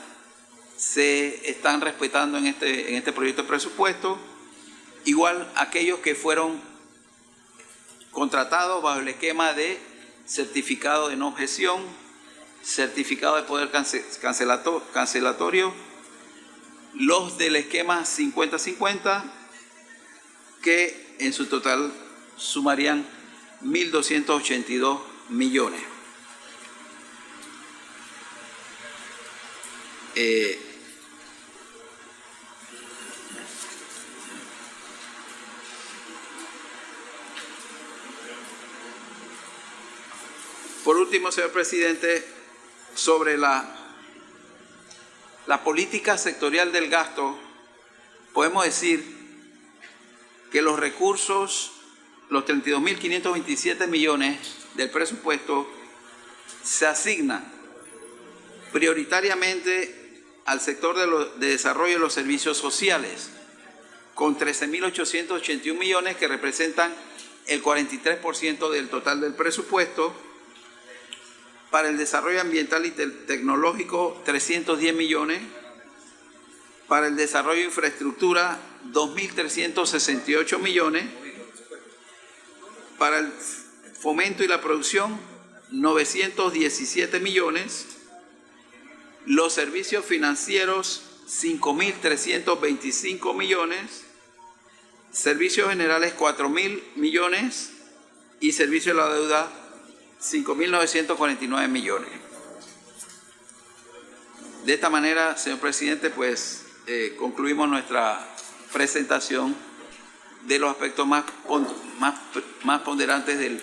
se están respetando en este proyecto de presupuesto, igual aquellos que fueron contratados bajo el esquema de certificado de no objeción, certificado de poder cancelatorio, los del esquema 50-50, que en su total sumarían 1.282 millones. Por último, señor presidente, sobre la política sectorial del gasto, podemos decir que los recursos, los 32.527 millones del presupuesto, se asignan prioritariamente al sector de desarrollo de los servicios sociales, con 13.881 millones que representan el 43% del total del presupuesto. Para el desarrollo ambiental y tecnológico, 310 millones. Para el desarrollo de infraestructura, 2.368 millones. Para el fomento y la producción, 917 millones. Los servicios financieros, 5.325 millones. Servicios generales, 4.000 millones. Y servicio de la deuda, 5.949 millones. De esta manera, señor presidente, pues concluimos nuestra presentación de los aspectos más ponderantes del